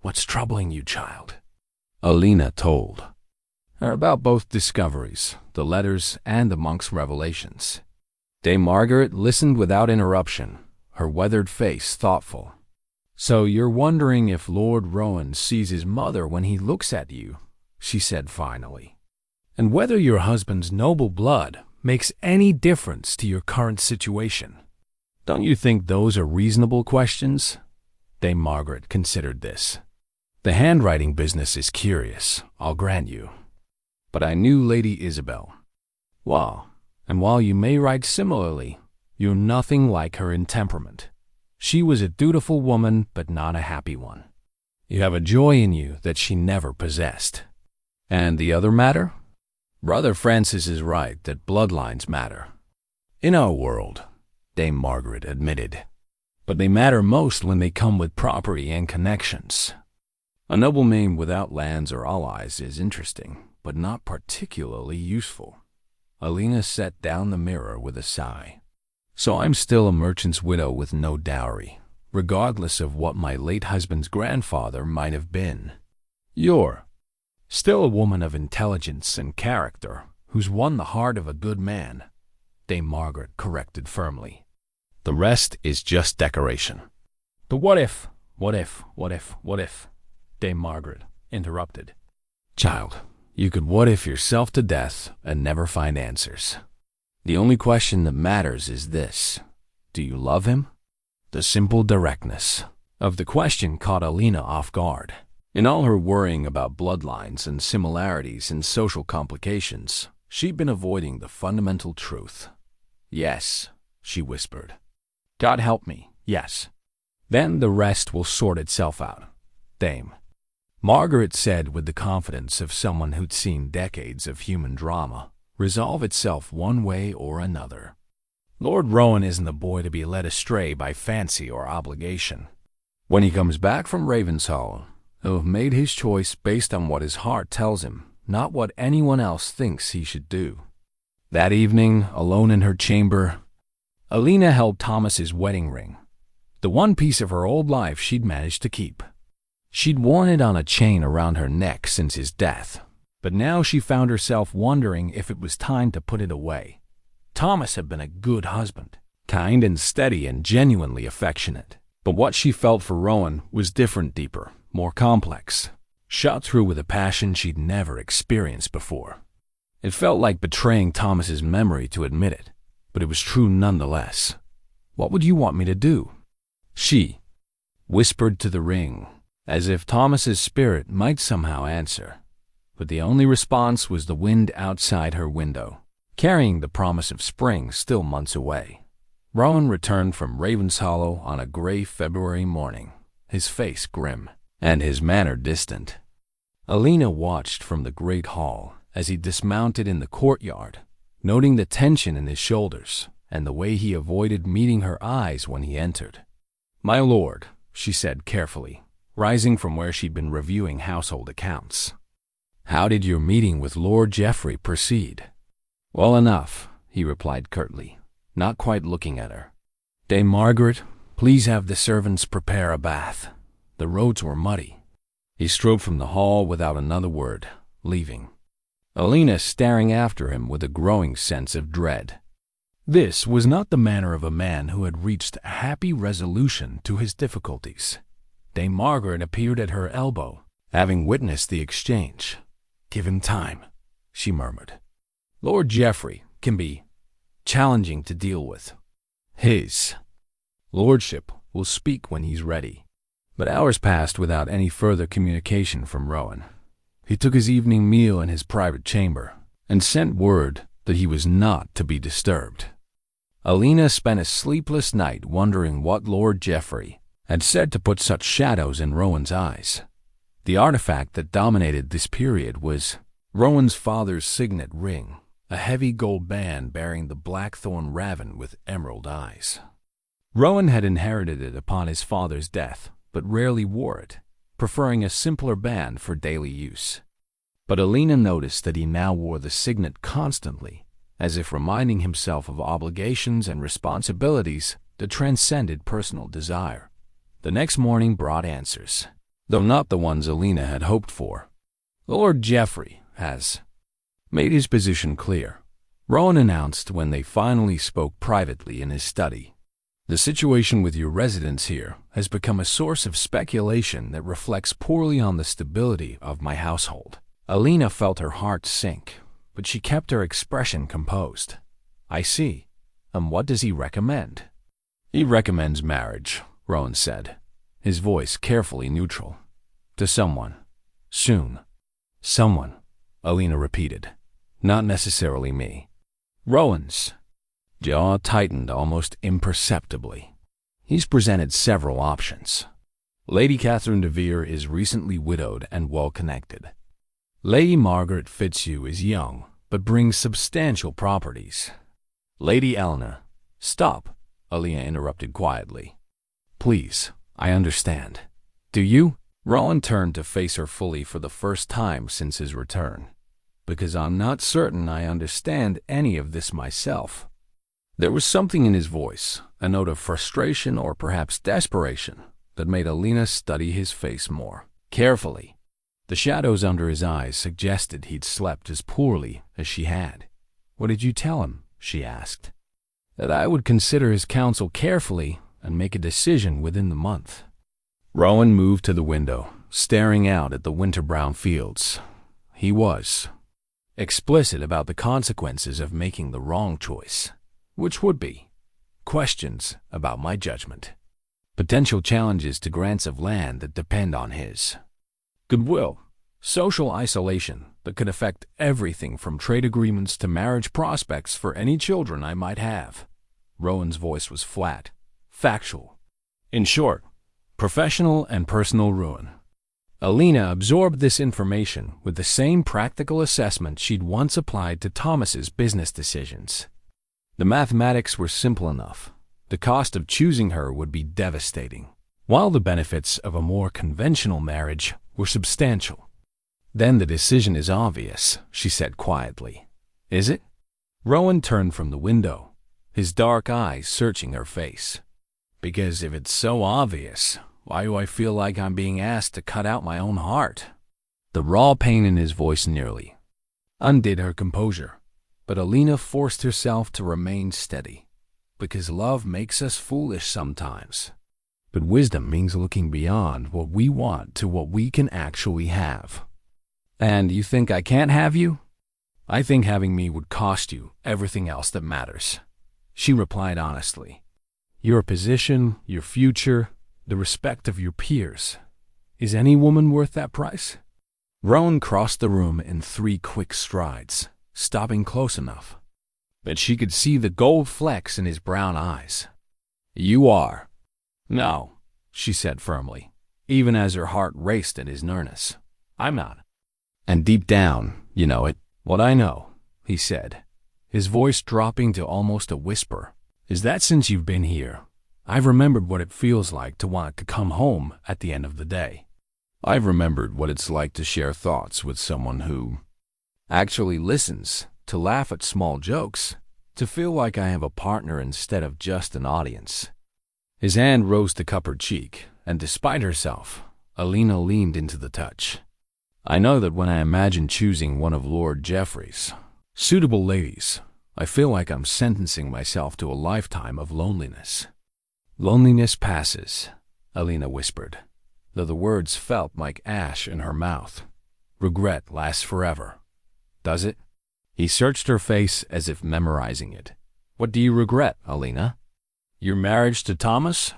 What's troubling you, child? Alina told her about both discoveries, the letters and the monk's revelations. Dame Margaret listened without interruption, her weathered face thoughtful. So you're wondering if Lord Rowan sees his mother when he looks at you, she said finally, and whether your husband's noble blood makes any difference to your current situation. Don't you think those are reasonable questions? Dame Margaret considered this. The handwriting business is curious, I'll grant you. But I knew Lady Isabel. Well, and while you may write similarly, you're nothing like her in temperament. She was a dutiful woman, but not a happy one. You have a joy in you that she never possessed. And the other matter? Brother Francis is right that bloodlines matter. In our world, Dame Margaret admitted. But they matter most when they come with property and connections. A noble name without lands or allies is interesting, but not particularly useful. Alina set down the mirror with a sigh. So I'm still a merchant's widow with no dowry, regardless of what my late husband's grandfather might have been. You're still a woman of intelligence and character who's won the heart of a good man, Dame Margaret corrected firmly. The rest is just decoration. But what if, Dame Margaret interrupted. Child, you could what if yourself to death and never find answers. The only question that matters is this. Do you love him? The simple directness of the question caught Alina off guard. In all her worrying about bloodlines and similarities and social complications, she'd been avoiding the fundamental truth. Yes, she whispered. God help me, yes. Then the rest will sort itself out, Dame. Margaret said with the confidence of someone who'd seen decades of human drama resolve itself one way or another. Lord Rowan isn't the boy to be led astray by fancy or obligation. When he comes back from Ravenshollow, he'll have made his choice based on what his heart tells him, not what anyone else thinks he should do. That evening, alone in her chamber, Alina held Thomas's wedding ring, the one piece of her old life she'd managed to keep. She'd worn it on a chain around her neck since his death, but now she found herself wondering if it was time to put it away. Thomas had been a good husband, kind and steady and genuinely affectionate. But what she felt for Rowan was different, deeper, more complex, shot through with a passion she'd never experienced before. It felt like betraying Thomas's memory to admit it, but it was true nonetheless. "What would you want me to do?" she whispered to the ring, as if Thomas's spirit might somehow answer. But the only response was the wind outside her window, carrying the promise of spring still months away. Rowan returned from Ravenshollow on a gray February morning, his face grim and his manner distant. Alina watched from the great hall as he dismounted in the courtyard, noting the tension in his shoulders and the way he avoided meeting her eyes when he entered. "My lord," she said carefully, rising from where she'd been reviewing household accounts. "How did your meeting with Lord Geoffrey proceed?" "Well enough," he replied curtly, not quite looking at her. "Dame Margaret, please have the servants prepare a bath. The roads were muddy." He strode from the hall without another word, leaving Alina staring after him with a growing sense of dread. This was not the manner of a man who had reached a happy resolution to his difficulties. Dame Margaret appeared at her elbow, having witnessed the exchange. "Give him time," she murmured. "Lord Geoffrey can be challenging to deal with. His lordship will speak when he's ready." But hours passed without any further communication from Rowan. He took his evening meal in his private chamber and sent word that he was not to be disturbed. Alina spent a sleepless night wondering what Lord Geoffrey had said to put such shadows in Rowan's eyes. The artifact that dominated this period was Rowan's father's signet ring, a heavy gold band bearing the blackthorn raven with emerald eyes. Rowan had inherited it upon his father's death, but rarely wore it, preferring a simpler band for daily use. But Alina noticed that he now wore the signet constantly, as if reminding himself of obligations and responsibilities that transcended personal desire. The next morning brought answers, though not the ones Alina had hoped for. "Lord Geoffrey has made his position clear," Rowan announced when they finally spoke privately in his study. "The situation with your residence here has become a source of speculation that reflects poorly on the stability of my household." Alina felt her heart sink, but she kept her expression composed. "I see. And what does he recommend?" "He recommends marriage," Rowan said, his voice carefully neutral. "To someone. Soon." "Someone," Alina repeated. "Not necessarily me." Rowan's jaw tightened almost imperceptibly. "He's presented several options. Lady Catherine de Vere is recently widowed and well-connected. Lady Margaret Fitzhugh is young, but brings substantial properties. Lady Alina—" "Stop," Alina interrupted quietly. "Please, I understand. Do you?" Rowan turned to face her fully for the first time since his return. "Because I'm not certain I understand any of this myself." There was something in his voice, a note of frustration or perhaps desperation, that made Alina study his face more carefully. The shadows under his eyes suggested he'd slept as poorly as she had. "What did you tell him?" she asked. "That I would consider his counsel carefully and make a decision within the month." Rowan moved to the window, staring out at the winter-brown fields. He was explicit about the consequences of making the wrong choice, which would be questions about my judgment, potential challenges to grants of land that depend on his goodwill, social isolation that could affect everything from trade agreements to marriage prospects for any children I might have. Rowan's voice was flat, factual. In short, professional and personal ruin. Alina absorbed this information with the same practical assessment she'd once applied to Thomas's business decisions. The mathematics were simple enough. The cost of choosing her would be devastating, while the benefits of a more conventional marriage were substantial. "Then the decision is obvious," she said quietly. "Is it?" Rowan turned from the window, his dark eyes searching her face. "Because if it's so obvious, why do I feel like I'm being asked to cut out my own heart?" The raw pain in his voice nearly undid her composure, But Alina forced herself to remain steady, because love makes us foolish sometimes. But wisdom means looking beyond what we want to what we can actually have. And you think I can't have you? I think having me would cost you everything else that matters, she replied honestly. Your position, your future, the respect of your peers. Is any woman worth that price? Rowan crossed the room in 3 quick strides, stopping close enough. But she could see the gold flecks in his brown eyes. You are. No, she said firmly, even as her heart raced at his nearness. I'm not. And deep down, you know it. What I know, he said, his voice dropping to almost a whisper, is that since you've been here, I've remembered what it feels like to want to come home at the end of the day. I've remembered what it's like to share thoughts with someone who actually listens, to laugh at small jokes, to feel like I have a partner instead of just an audience. His hand rose to cup her cheek, and despite herself, Alina leaned into the touch. I know that when I imagine choosing one of Lord Geoffrey's suitable ladies, I feel like I'm sentencing myself to a lifetime of loneliness. Loneliness passes, Alina whispered, though the words felt like ash in her mouth. Regret lasts forever. Does it? He searched her face as if memorizing it. What do you regret, Alina? Your marriage to Thomas?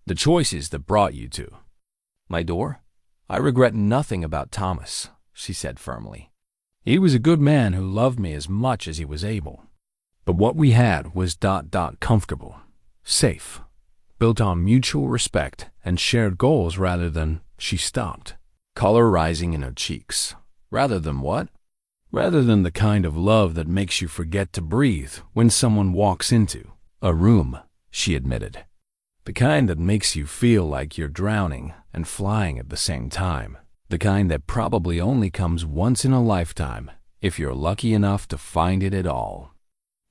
The choices that brought you to my door? I regret nothing about Thomas, she said firmly. He was a good man who loved me as much as he was able. But what we had was comfortable, safe, built on mutual respect and shared goals rather than, she stopped, color rising in her cheeks. Rather than what? Rather than the kind of love that makes you forget to breathe when someone walks into a room, she admitted. The kind that makes you feel like you're drowning and flying at the same time. The kind that probably only comes once in a lifetime, if you're lucky enough to find it at all.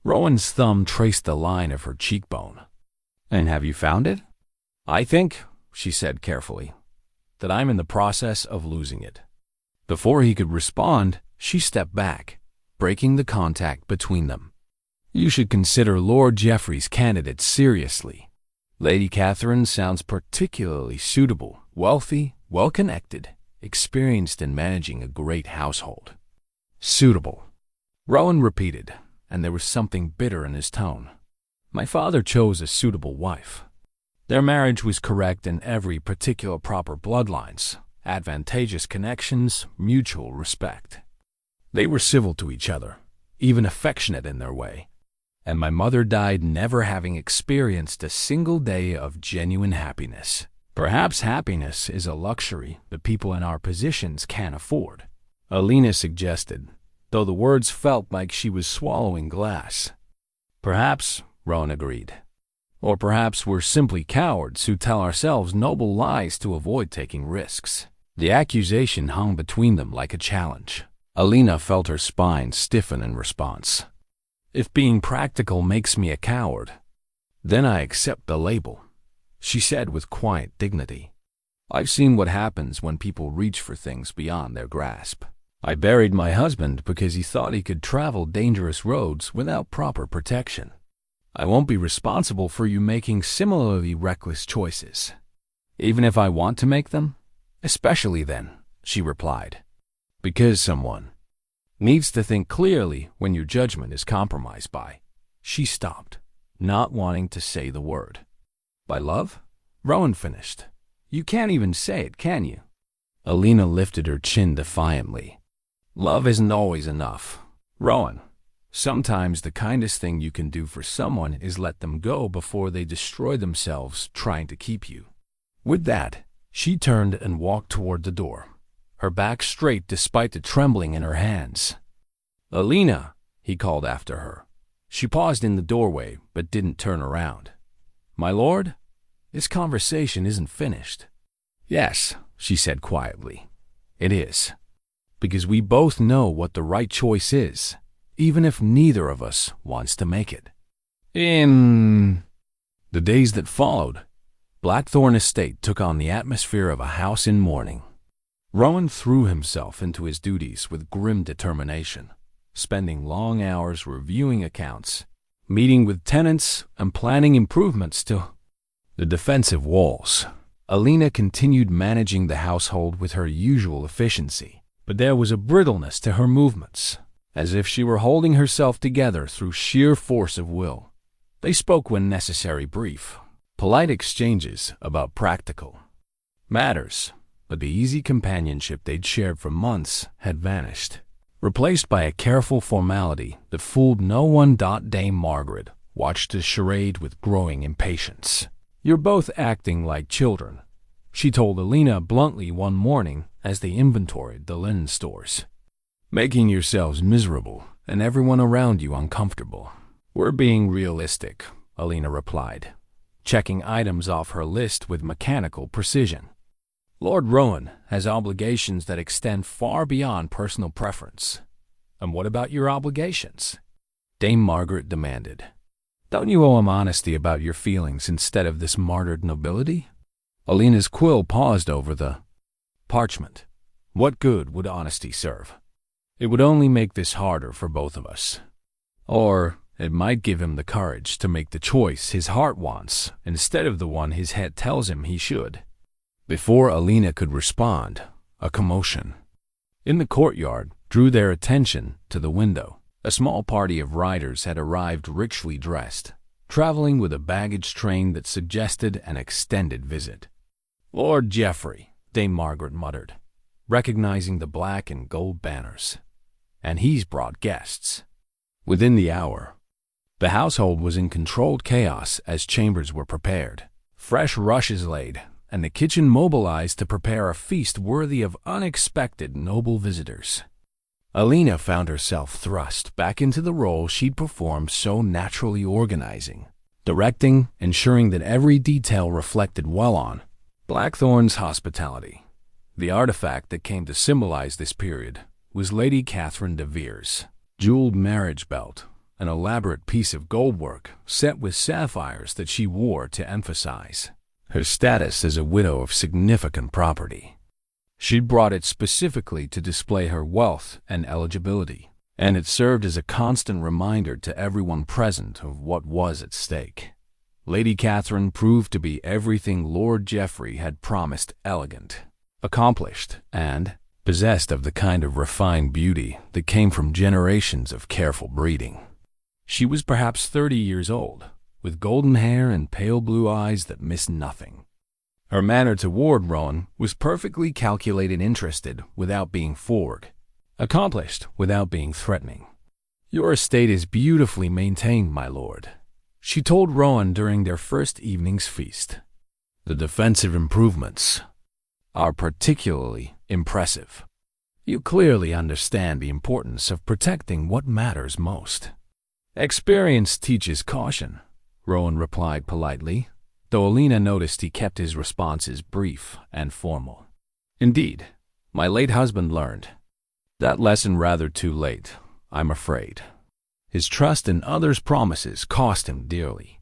Rowan's thumb traced the line of her cheekbone. And have you found it? I think, she said carefully, that I'm in the process of losing it. Before he could respond, she stepped back, breaking the contact between them. You should consider Lord Geoffrey's candidate seriously. Lady Catherine sounds particularly suitable, wealthy, well-connected, experienced in managing a great household. Suitable, Rowan repeated, and there was something bitter in his tone. My father chose a suitable wife. Their marriage was correct in every particular proper bloodlines, advantageous connections, mutual respect. They were civil to each other, even affectionate in their way. And my mother died never having experienced a single day of genuine happiness. Perhaps happiness is a luxury that people in our positions can't afford, Alina suggested, though the words felt like she was swallowing glass. Perhaps, Rowan agreed. Or perhaps we're simply cowards who tell ourselves noble lies to avoid taking risks. The accusation hung between them like a challenge. Alina felt her spine stiffen in response. If being practical makes me a coward, then I accept the label, she said with quiet dignity. I've seen what happens when people reach for things beyond their grasp. I buried my husband because he thought he could travel dangerous roads without proper protection. I won't be responsible for you making similarly reckless choices, even if I want to make them, especially then, she replied, because someone needs to think clearly when your judgment is compromised by. She stopped, not wanting to say the word. By love? Rowan finished. You can't even say it, can you? Alina lifted her chin defiantly. Love isn't always enough. Rowan, sometimes the kindest thing you can do for someone is let them go before they destroy themselves trying to keep you. With that, she turned and walked toward the door, her back straight despite the trembling in her hands. Alina, he called after her. She paused in the doorway but didn't turn around. My lord, this conversation isn't finished. Yes, she said quietly. It is. Because we both know what the right choice is, even if neither of us wants to make it. In the days that followed, Blackthorn Estate took on the atmosphere of a house in mourning. Rowan threw himself into his duties with grim determination. spending long hours reviewing accounts, meeting with tenants, and planning improvements to the defensive walls. Alina continued managing the household with her usual efficiency, but there was a brittleness to her movements, as if she were holding herself together through sheer force of will. They spoke when necessary brief, polite exchanges about practical matters, but the easy companionship they'd shared for months had vanished, replaced by a careful formality that fooled no one. Dame Margaret watched the charade with growing impatience. "You're both acting like children," she told Alina bluntly one morning as they inventoried the linen stores. "Making yourselves miserable and everyone around you uncomfortable." "We're being realistic," Alina replied, checking items off her list with mechanical precision. "Lord Rowan has obligations that extend far beyond personal preference." "And what about your obligations?" Dame Margaret demanded. "Don't you owe him honesty about your feelings instead of this martyred nobility?" Alina's quill paused over the parchment. "What good would honesty serve? It would only make this harder for both of us. Or it might give him the courage to make the choice his heart wants instead of the one his head tells him he should." Before Alina could respond, a commotion in the courtyard drew their attention to the window. A small party of riders had arrived richly dressed, traveling with a baggage train that suggested an extended visit. "Lord Geoffrey," Dame Margaret muttered, recognizing the black and gold banners. "And he's brought guests." Within the hour, the household was in controlled chaos as chambers were prepared, fresh rushes laid, and the kitchen mobilized to prepare a feast worthy of unexpected noble visitors. Alina found herself thrust back into the role she'd performed so naturally, organizing, directing, ensuring that every detail reflected well on Blackthorn's hospitality. The artifact that came to symbolize this period was Lady Catherine de Vere's jeweled marriage belt, an elaborate piece of goldwork set with sapphires that she wore to emphasize her status as a widow of significant property. She'd brought it specifically to display her wealth and eligibility, and it served as a constant reminder to everyone present of what was at stake. Lady Catherine proved to be everything Lord Geoffrey had promised: elegant, accomplished, and possessed of the kind of refined beauty that came from generations of careful breeding. She was perhaps 30 years old, with golden hair and pale blue eyes that missed nothing. Her manner toward Rowan was perfectly calculated, interested without being forward, accomplished without being threatening. "Your estate is beautifully maintained, my lord," she told Rowan during their first evening's feast. "The defensive improvements are particularly impressive. You clearly understand the importance of protecting what matters most." "Experience teaches caution," Rowan replied politely, though Alina noticed he kept his responses brief and formal. "Indeed, my late husband learned that lesson rather too late, I'm afraid. His trust in others' promises cost him dearly."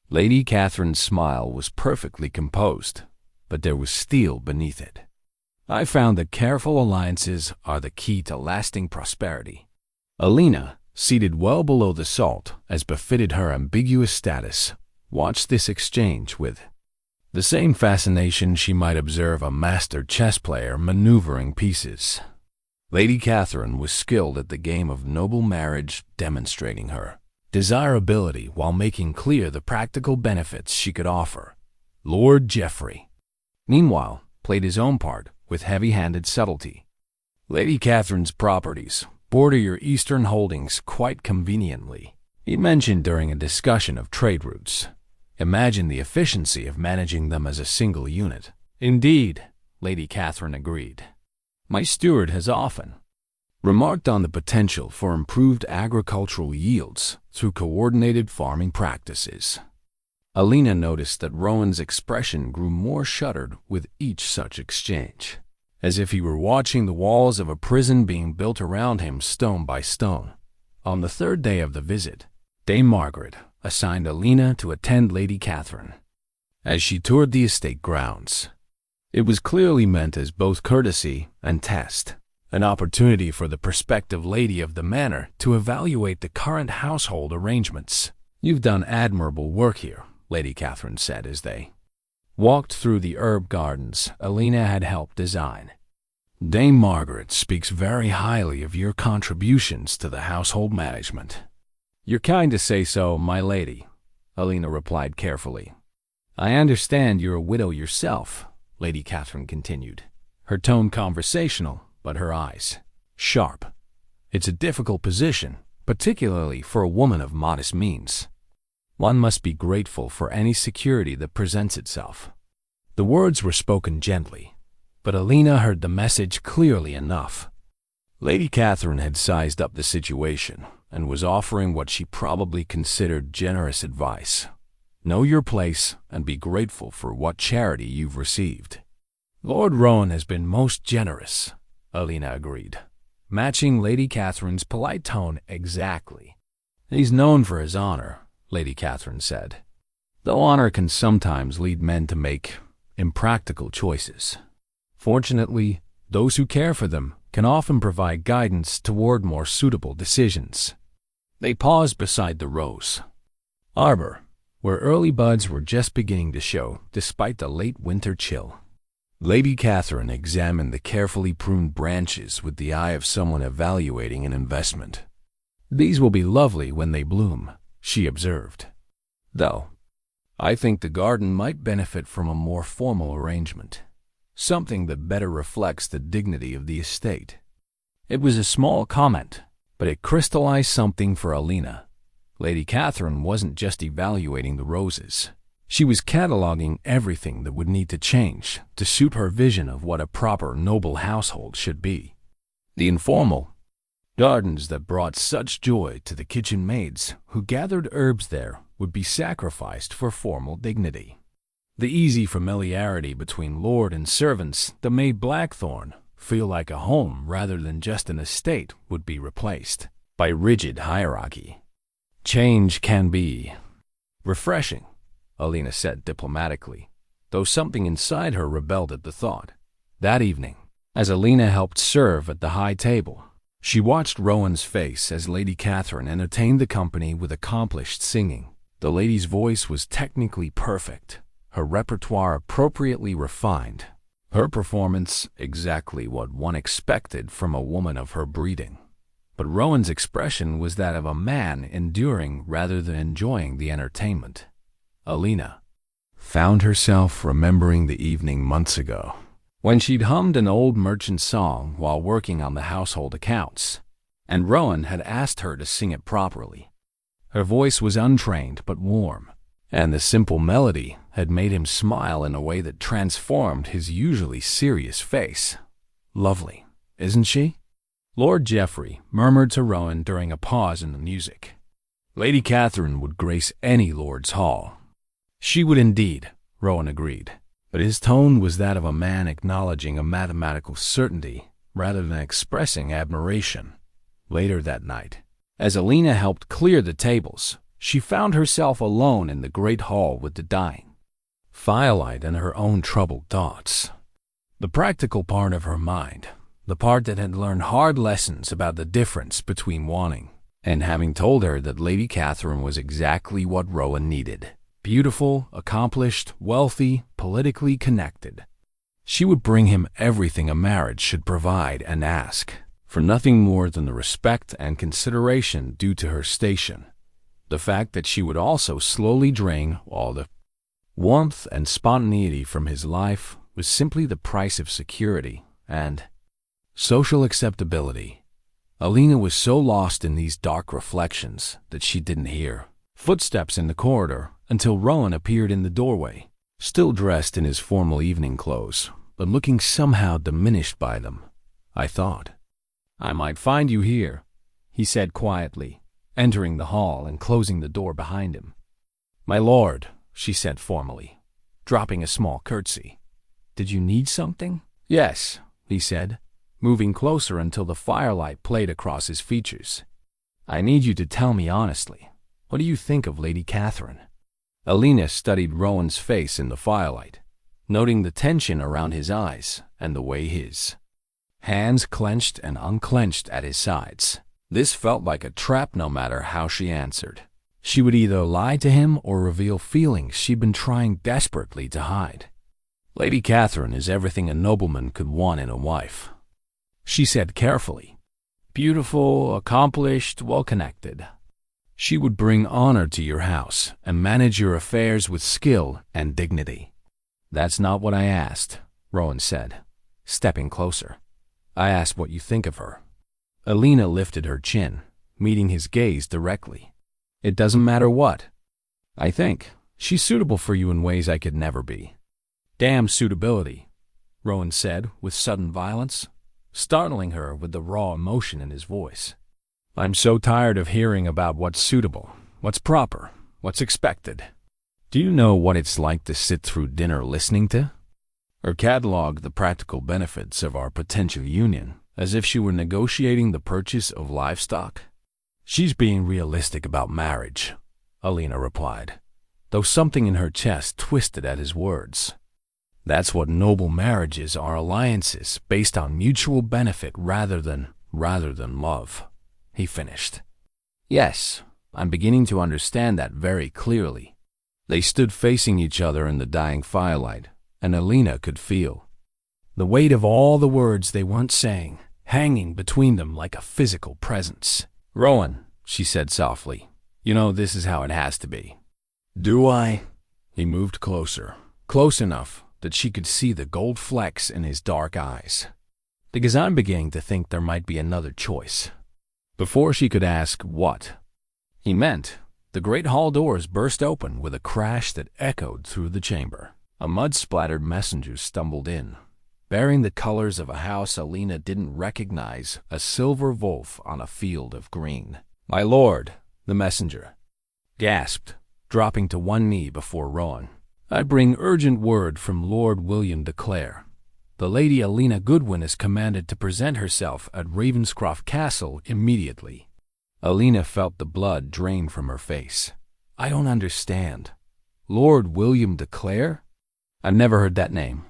Lady Catherine's smile was perfectly composed, but there was steel beneath it. "I found that careful alliances are the key to lasting prosperity." Alina, seated well below the salt, as befitted her ambiguous status, watched this exchange with the same fascination she might observe a master chess player maneuvering pieces. Lady Catherine was skilled at the game of noble marriage, demonstrating her desirability while making clear the practical benefits she could offer. Lord Geoffrey, meanwhile, played his own part with heavy-handed subtlety. "Lady Catherine's properties border your eastern holdings quite conveniently," he mentioned during a discussion of trade routes. "Imagine the efficiency of managing them as a single unit." "Indeed," Lady Catherine agreed. "My steward has often remarked on the potential for improved agricultural yields through coordinated farming practices." Alina noticed that Rowan's expression grew more shuttered with each such exchange, as if he were watching the walls of a prison being built around him stone by stone. On the third day of the visit, Dame Margaret assigned Alina to attend Lady Catherine as she toured the estate grounds. It was clearly meant as both courtesy and test. An opportunity for the prospective lady of the manor to evaluate the current household arrangements. "You've done admirable work here," Lady Catherine said as they walked through the herb gardens Alina had helped design. "Dame Margaret speaks very highly of your contributions to the household management." "You're kind to say so, my lady," Alina replied carefully. "I understand you're a widow yourself," Lady Catherine continued, her tone conversational, but her eyes sharp. "It's a difficult position, particularly for a woman of modest means. One must be grateful for any security that presents itself." The words were spoken gently, but Alina heard the message clearly enough. Lady Catherine had sized up the situation and was offering what she probably considered generous advice. Know your place and be grateful for what charity you've received. "Lord Rowan has been most generous," Alina agreed, matching Lady Catherine's polite tone exactly. "He's known for his honor," Lady Catherine said, "though honor can sometimes lead men to make impractical choices. Fortunately, those who care for them can often provide guidance toward more suitable decisions." They paused beside the rose arbor, where early buds were just beginning to show despite the late winter chill. Lady Catherine examined the carefully pruned branches with the eye of someone evaluating an investment. "These will be lovely when they bloom," she observed. "Though, I think the garden might benefit from a more formal arrangement, something that better reflects the dignity of the estate." It was a small comment, but it crystallized something for Alina. Lady Catherine wasn't just evaluating the roses. She was cataloging everything that would need to change to suit her vision of what a proper, noble household should be. The informal gardens that brought such joy to the kitchen maids who gathered herbs there would be sacrificed for formal dignity. The easy familiarity between lord and servants that made Blackthorn feel like a home rather than just an estate would be replaced by rigid hierarchy. "Change can be refreshing," Alina said diplomatically, though something inside her rebelled at the thought. That evening, as Alina helped serve at the high table, she watched Rowan's face as Lady Catherine entertained the company with accomplished singing. The lady's voice was technically perfect, her repertoire appropriately refined, her performance exactly what one expected from a woman of her breeding. But Rowan's expression was that of a man enduring rather than enjoying the entertainment. Alina found herself remembering the evening months ago, when she'd hummed an old merchant song while working on the household accounts, and Rowan had asked her to sing it properly. Her voice was untrained but warm, and the simple melody had made him smile in a way that transformed his usually serious face. "Lovely, isn't she?" Lord Geoffrey murmured to Rowan during a pause in the music. "Lady Catherine would grace any lord's hall." "She would indeed," Rowan agreed, but his tone was that of a man acknowledging a mathematical certainty rather than expressing admiration. Later that night, as Alina helped clear the tables, she found herself alone in the great hall with the dying firelight and her own troubled thoughts. The practical part of her mind, the part that had learned hard lessons about the difference between wanting and having, told her that Lady Catherine was exactly what Rowan needed. Beautiful, accomplished, wealthy, politically connected. She would bring him everything a marriage should provide and ask, for nothing more than the respect and consideration due to her station. The fact that she would also slowly drain all the warmth and spontaneity from his life was simply the price of security and social acceptability. Alina was so lost in these dark reflections that she didn't hear footsteps in the corridor until Rowan appeared in the doorway, still dressed in his formal evening clothes, but looking somehow diminished by them. "I thought I might find you here," he said quietly, entering the hall and closing the door behind him. "My lord," she said formally, dropping a small curtsy. "Did you need something?" "Yes," he said, moving closer until the firelight played across his features. "I need you to tell me honestly. What do you think of Lady Catherine?" Alina studied Rowan's face in the firelight, noting the tension around his eyes and the way his hands clenched and unclenched at his sides. This felt like a trap no matter how she answered. She would either lie to him or reveal feelings she'd been trying desperately to hide. "Lady Catherine is everything a nobleman could want in a wife," she said carefully. "Beautiful, accomplished, well-connected. She would bring honor to your house and manage your affairs with skill and dignity." "That's not what I asked," Rowan said, stepping closer. "I asked what you think of her." Alina lifted her chin, meeting his gaze directly. "It doesn't matter what. I think she's suitable for you in ways I could never be." "Damn suitability," Rowan said with sudden violence, startling her with the raw emotion in his voice. "I'm so tired of hearing about what's suitable, what's proper, what's expected. Do you know what it's like to sit through dinner listening to or catalog the practical benefits of our potential union as if she were negotiating the purchase of livestock?" "She's being realistic about marriage," Alina replied, though something in her chest twisted at his words. "That's what noble marriages are, alliances based on mutual benefit rather than love," he finished. "Yes, I'm beginning to understand that very clearly." They stood facing each other in the dying firelight, and Alina could feel the weight of all the words they weren't saying hanging between them like a physical presence. "Rowan," she said softly, "you know this is how it has to be." "Do I?" He moved closer, close enough that she could see the gold flecks in his dark eyes. "Because I'm beginning to think there might be another choice." Before she could ask what he meant, the great hall doors burst open with a crash that echoed through the chamber. A mud-splattered messenger stumbled in, bearing the colors of a house Alina didn't recognize, a silver wolf on a field of green. "My lord," the messenger gasped, dropping to one knee before Rowan. "I bring urgent word from Lord William de Clare. The Lady Alina Goodwin is commanded to present herself at Ravenscroft Castle immediately." Alina felt the blood drain from her face. "I don't understand. Lord William de Clare? I've never heard that name."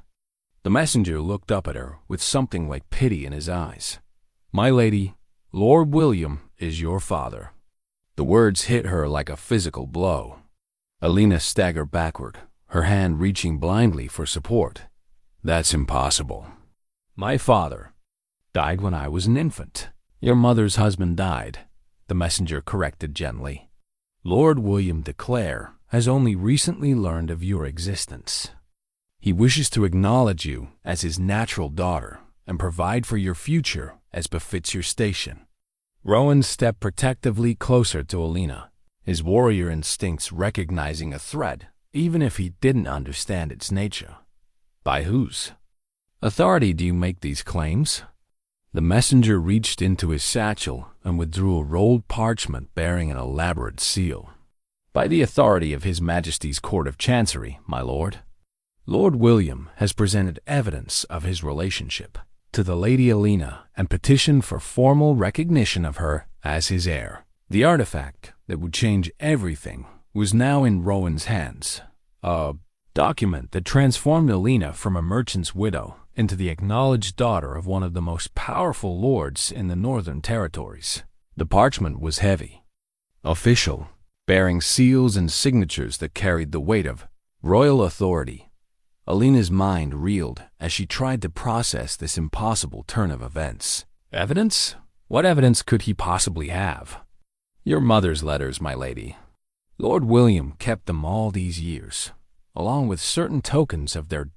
The messenger looked up at her with something like pity in his eyes. "My lady, Lord William is your father." The words hit her like a physical blow. Alina staggered backward, her hand reaching blindly for support. "That's impossible." "My father died when I was an infant." "Your mother's husband died," the messenger corrected gently. "Lord William de Clare has only recently learned of your existence. He wishes to acknowledge you as his natural daughter and provide for your future as befits your station." Rowan stepped protectively closer to Alina, his warrior instincts recognizing a threat, even if he didn't understand its nature. "By whose authority do you make these claims?" The messenger reached into his satchel and withdrew a rolled parchment bearing an elaborate seal. "By the authority of His Majesty's Court of Chancery, my lord. Lord William has presented evidence of his relationship to the Lady Alina and petitioned for formal recognition of her as his heir." The artifact that would change everything was now in Rowan's hands. A document that transformed Alina from a merchant's widow into the acknowledged daughter of one of the most powerful lords in the Northern Territories. The parchment was heavy, official, bearing seals and signatures that carried the weight of royal authority. Alina's mind reeled as she tried to process this impossible turn of events. Evidence? What evidence could he possibly have? "Your mother's letters, my lady. Lord William kept them all these years, along with certain tokens of their ...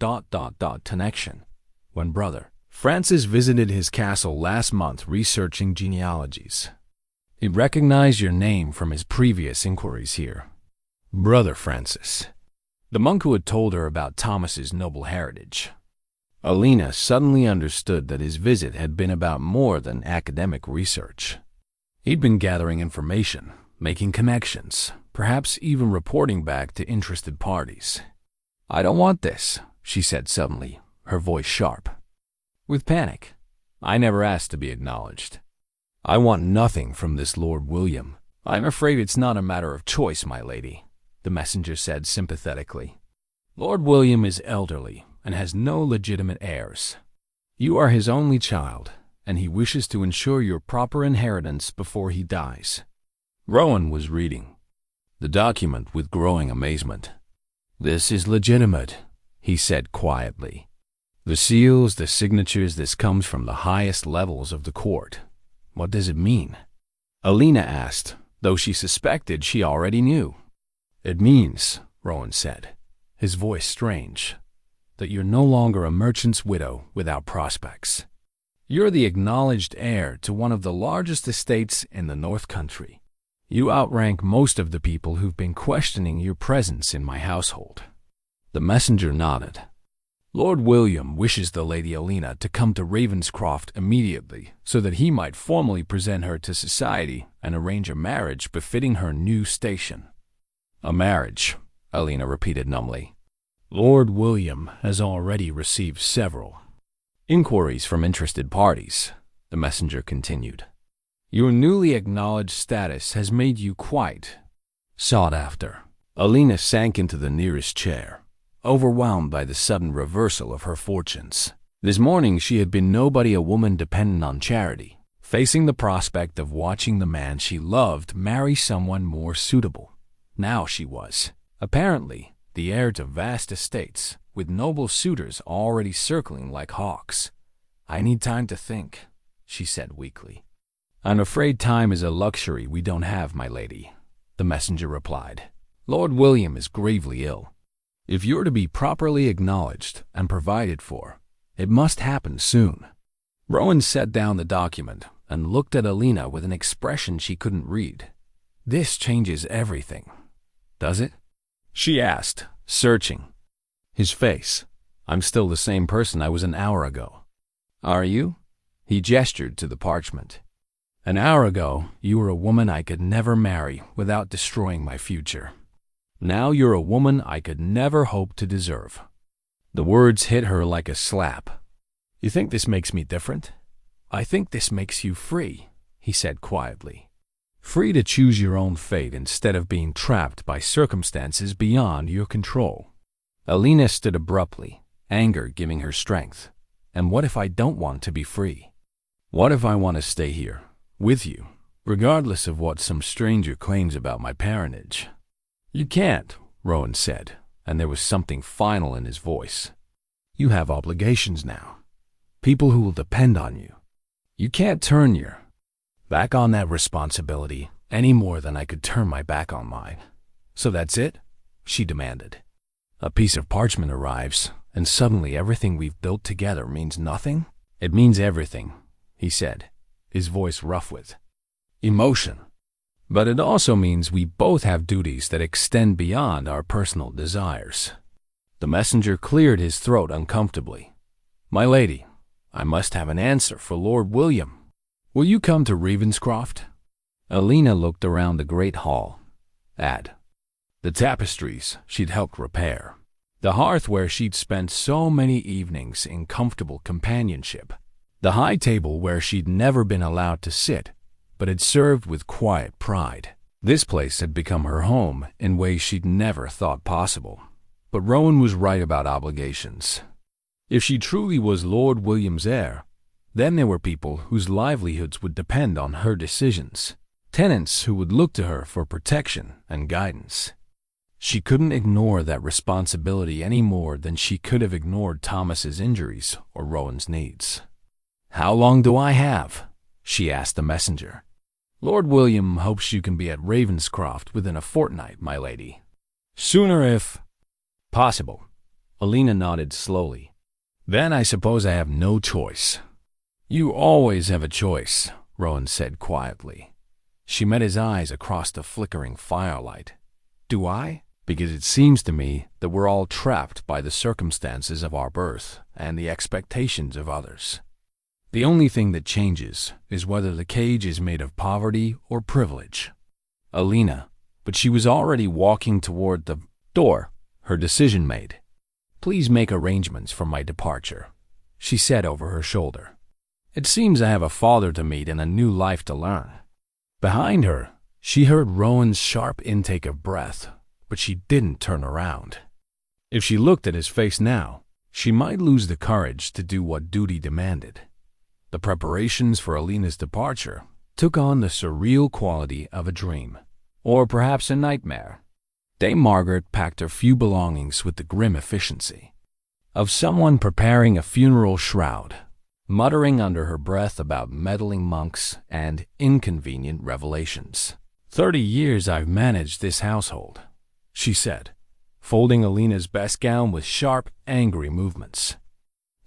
connection. When Brother Francis visited his castle last month researching genealogies, he recognized your name from his previous inquiries here. Brother Francis, the monk who had told her about Thomas's noble heritage." Alina suddenly understood that his visit had been about more than academic research. He'd been gathering information, making connections, perhaps even reporting back to interested parties. "I don't want this," she said suddenly, her voice sharp, with panic. "I never asked to be acknowledged. I want nothing from this Lord William." "I'm afraid it's not a matter of choice, my lady," the messenger said sympathetically. "Lord William is elderly and has no legitimate heirs. You are his only child, and he wishes to ensure your proper inheritance before he dies." Rowan was reading the document with growing amazement. "This is legitimate," he said quietly. "The seals, the signatures, this comes from the highest levels of the court. What does it mean?" Alina asked, though she suspected she already knew. "It means," Rowan said, his voice strange, "that you're no longer a merchant's widow without prospects. You're the acknowledged heir to one of the largest estates in the North Country. You outrank most of the people who've been questioning your presence in my household." The messenger nodded. "Lord William wishes the Lady Alina to come to Ravenscroft immediately so that he might formally present her to society and arrange a marriage befitting her new station." "A marriage," Alina repeated numbly. "Lord William has already received several inquiries from interested parties," the messenger continued. "Your newly acknowledged status has made you quite sought after." Alina sank into the nearest chair, overwhelmed by the sudden reversal of her fortunes. This morning she had been nobody, a woman dependent on charity, facing the prospect of watching the man she loved marry someone more suitable. Now she was, apparently, the heir to vast estates, with noble suitors already circling like hawks. "I need time to think," she said weakly. "I'm afraid time is a luxury we don't have, my lady," the messenger replied. "Lord William is gravely ill. If you're to be properly acknowledged and provided for, it must happen soon." Rowan set down the document and looked at Alina with an expression she couldn't read. "This changes everything, does it?" she asked, searching his face. "I'm still the same person I was an hour ago." "Are you?" He gestured to the parchment. "An hour ago, you were a woman I could never marry without destroying my future. Now you're a woman I could never hope to deserve." The words hit her like a slap. "You think this makes me different?" "I think this makes you free," he said quietly. "Free to choose your own fate instead of being trapped by circumstances beyond your control." Alina stood abruptly, anger giving her strength. "And what if I don't want to be free? What if I want to stay here, with you, regardless of what some stranger claims about my parentage?" "You can't," Rowan said, and there was something final in his voice. "You have obligations now, people who will depend on you. You can't turn your back on that responsibility any more than I could turn my back on mine." "So that's it?" she demanded. "A piece of parchment arrives, and suddenly everything we've built together means nothing?" "It means everything," he said, his voice rough with emotion. "But it also means we both have duties that extend beyond our personal desires." The messenger cleared his throat uncomfortably. "My lady, I must have an answer for Lord William. Will you come to Ravenscroft?" Alina looked around the great hall, at the tapestries she'd helped repair, the hearth where she'd spent so many evenings in comfortable companionship, the high table where she'd never been allowed to sit, but had served with quiet pride. This place had become her home in ways she'd never thought possible. But Rowan was right about obligations. If she truly was Lord William's heir, then there were people whose livelihoods would depend on her decisions, tenants who would look to her for protection and guidance. She couldn't ignore that responsibility any more than she could have ignored Thomas's injuries or Rowan's needs. "How long do I have?" she asked the messenger. "Lord William hopes you can be at Ravenscroft within a fortnight, my lady. Sooner if possible." Alina nodded slowly. "Then I suppose I have no choice." "You always have a choice," Rowan said quietly. She met his eyes across the flickering firelight. "Do I? Because it seems to me that we're all trapped by the circumstances of our birth and the expectations of others. The only thing that changes is whether the cage is made of poverty or privilege." Alina, but she was already walking toward the door, her decision made. "Please make arrangements for my departure," she said over her shoulder. "It seems I have a father to meet and a new life to learn." Behind her, she heard Rowan's sharp intake of breath, but she didn't turn around. If she looked at his face now, She might lose the courage to do what duty demanded. The preparations for Alina's departure took on the surreal quality of a dream, or perhaps a nightmare. Dame Margaret packed her few belongings with the grim efficiency of someone preparing a funeral shroud, muttering under her breath about meddling monks and inconvenient revelations. 30 years I've managed this household, she said, folding Alina's best gown with sharp, angry movements.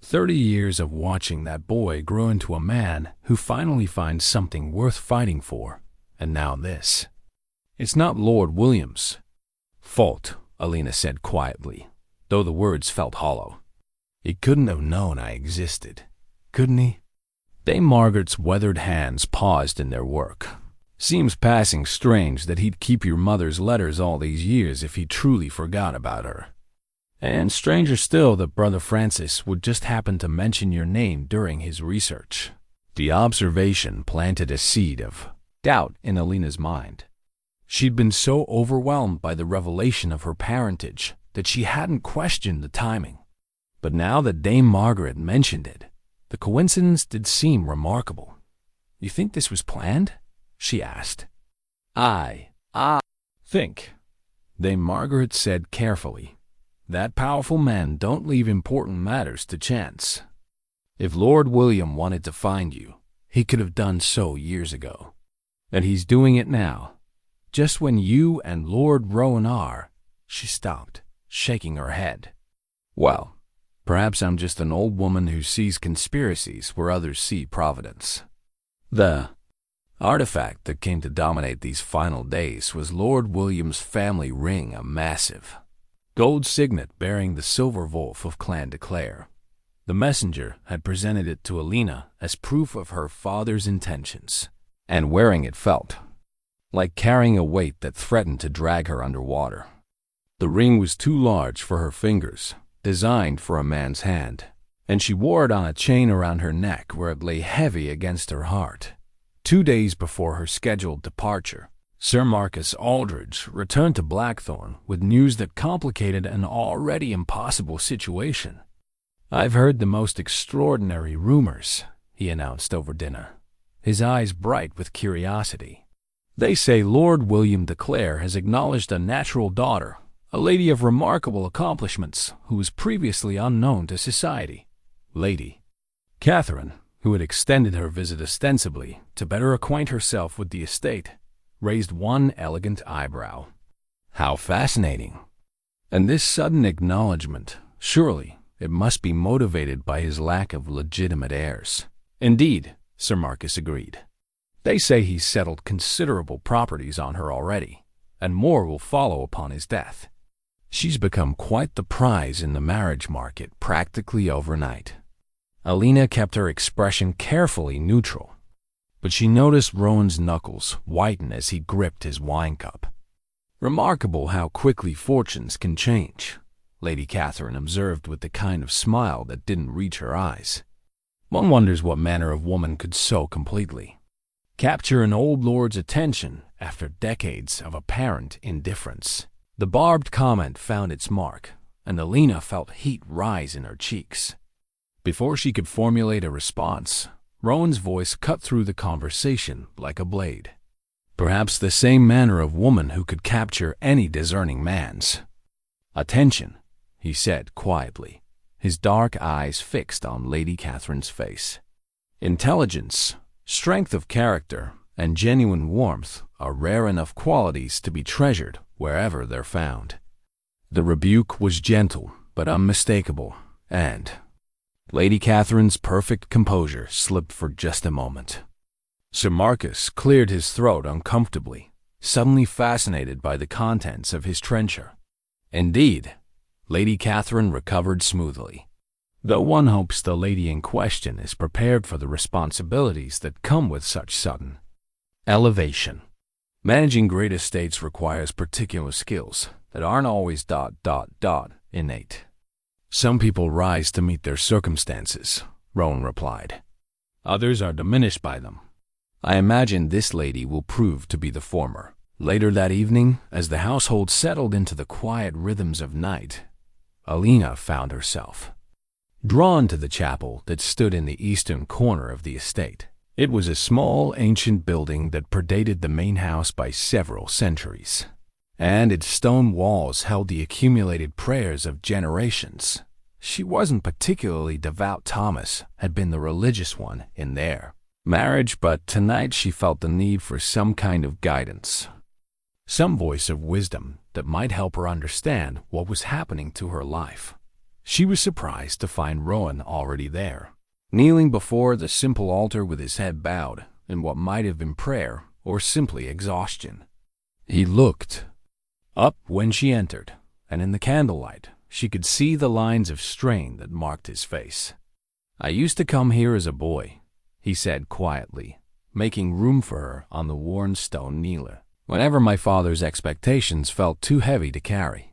30 years of watching that boy grow into a man who finally finds something worth fighting for, and now this. It's not Lord William's fault, Alina said quietly, though the words felt hollow. He couldn't have known I existed, couldn't he? Dame Margaret's weathered hands paused in their work. Seems passing strange that he'd keep your mother's letters all these years if he truly forgot about her. And stranger still that Brother Francis would just happen to mention your name during his research. The observation planted a seed of doubt in Alina's mind. She'd been so overwhelmed by the revelation of her parentage that she hadn't questioned the timing. But now that Dame Margaret mentioned it, the coincidence did seem remarkable. You think this was planned? She asked. I think, Dame Margaret said carefully, that powerful man don't leave important matters to chance. If Lord William wanted to find you, he could have done so years ago. And he's doing it now. Just when you and Lord Rowan are, she stopped, shaking her head. Well, perhaps I'm just an old woman who sees conspiracies where others see providence. The artifact that came to dominate these final days was Lord William's family ring, a massive gold signet bearing the silver wolf of Clan de Clare. The messenger had presented it to Alina as proof of her father's intentions, and wearing it felt like carrying a weight that threatened to drag her underwater. The ring was too large for her fingers, designed for a man's hand, and she wore it on a chain around her neck where it lay heavy against her heart. 2 days before her scheduled departure, Sir Marcus Aldridge returned to Blackthorn with news that complicated an already impossible situation. I've heard the most extraordinary rumors, he announced over dinner, his eyes bright with curiosity. They say Lord William de Clare has acknowledged a natural daughter, a lady of remarkable accomplishments who was previously unknown to society. Lady Catherine, who had extended her visit ostensibly to better acquaint herself with the estate, raised one elegant eyebrow. How fascinating! And this sudden acknowledgment, surely it must be motivated by his lack of legitimate heirs. Indeed, Sir Marcus agreed. They say he's settled considerable properties on her already, and more will follow upon his death. She's become quite the prize in the marriage market practically overnight. Alina kept her expression carefully neutral, but she noticed Rowan's knuckles whiten as he gripped his wine cup. Remarkable how quickly fortunes can change, Lady Catherine observed with the kind of smile that didn't reach her eyes. One wonders what manner of woman could so completely capture an old lord's attention after decades of apparent indifference. The barbed comment found its mark, and Alina felt heat rise in her cheeks. Before she could formulate a response, Rowan's voice cut through the conversation like a blade. Perhaps the same manner of woman who could capture any discerning man's attention, he said quietly, his dark eyes fixed on Lady Catherine's face. Intelligence, strength of character, and genuine warmth are rare enough qualities to be treasured wherever they're found. The rebuke was gentle but unmistakable, and Lady Catherine's perfect composure slipped for just a moment. Sir Marcus cleared his throat uncomfortably, suddenly fascinated by the contents of his trencher. Indeed, Lady Catherine recovered smoothly, though one hopes the lady in question is prepared for the responsibilities that come with such sudden elevation. Managing great estates requires particular skills that aren't always innate. Some people rise to meet their circumstances, Rowan replied. Others are diminished by them. I imagine this lady will prove to be the former. Later that evening, as the household settled into the quiet rhythms of night, Alina found herself drawn to the chapel that stood in the eastern corner of the estate. It was a small, ancient building that predated the main house by several centuries, and its stone walls held the accumulated prayers of generations. She wasn't particularly devout. Thomas had been the religious one in their marriage, but tonight she felt the need for some kind of guidance, some voice of wisdom that might help her understand what was happening to her life. She was surprised to find Rowan already there, kneeling before the simple altar with his head bowed in what might have been prayer or simply exhaustion. He looked up when she entered, and in the candlelight, she could see the lines of strain that marked his face. "I used to come here as a boy," he said quietly, making room for her on the worn stone kneeler, "whenever my father's expectations felt too heavy to carry."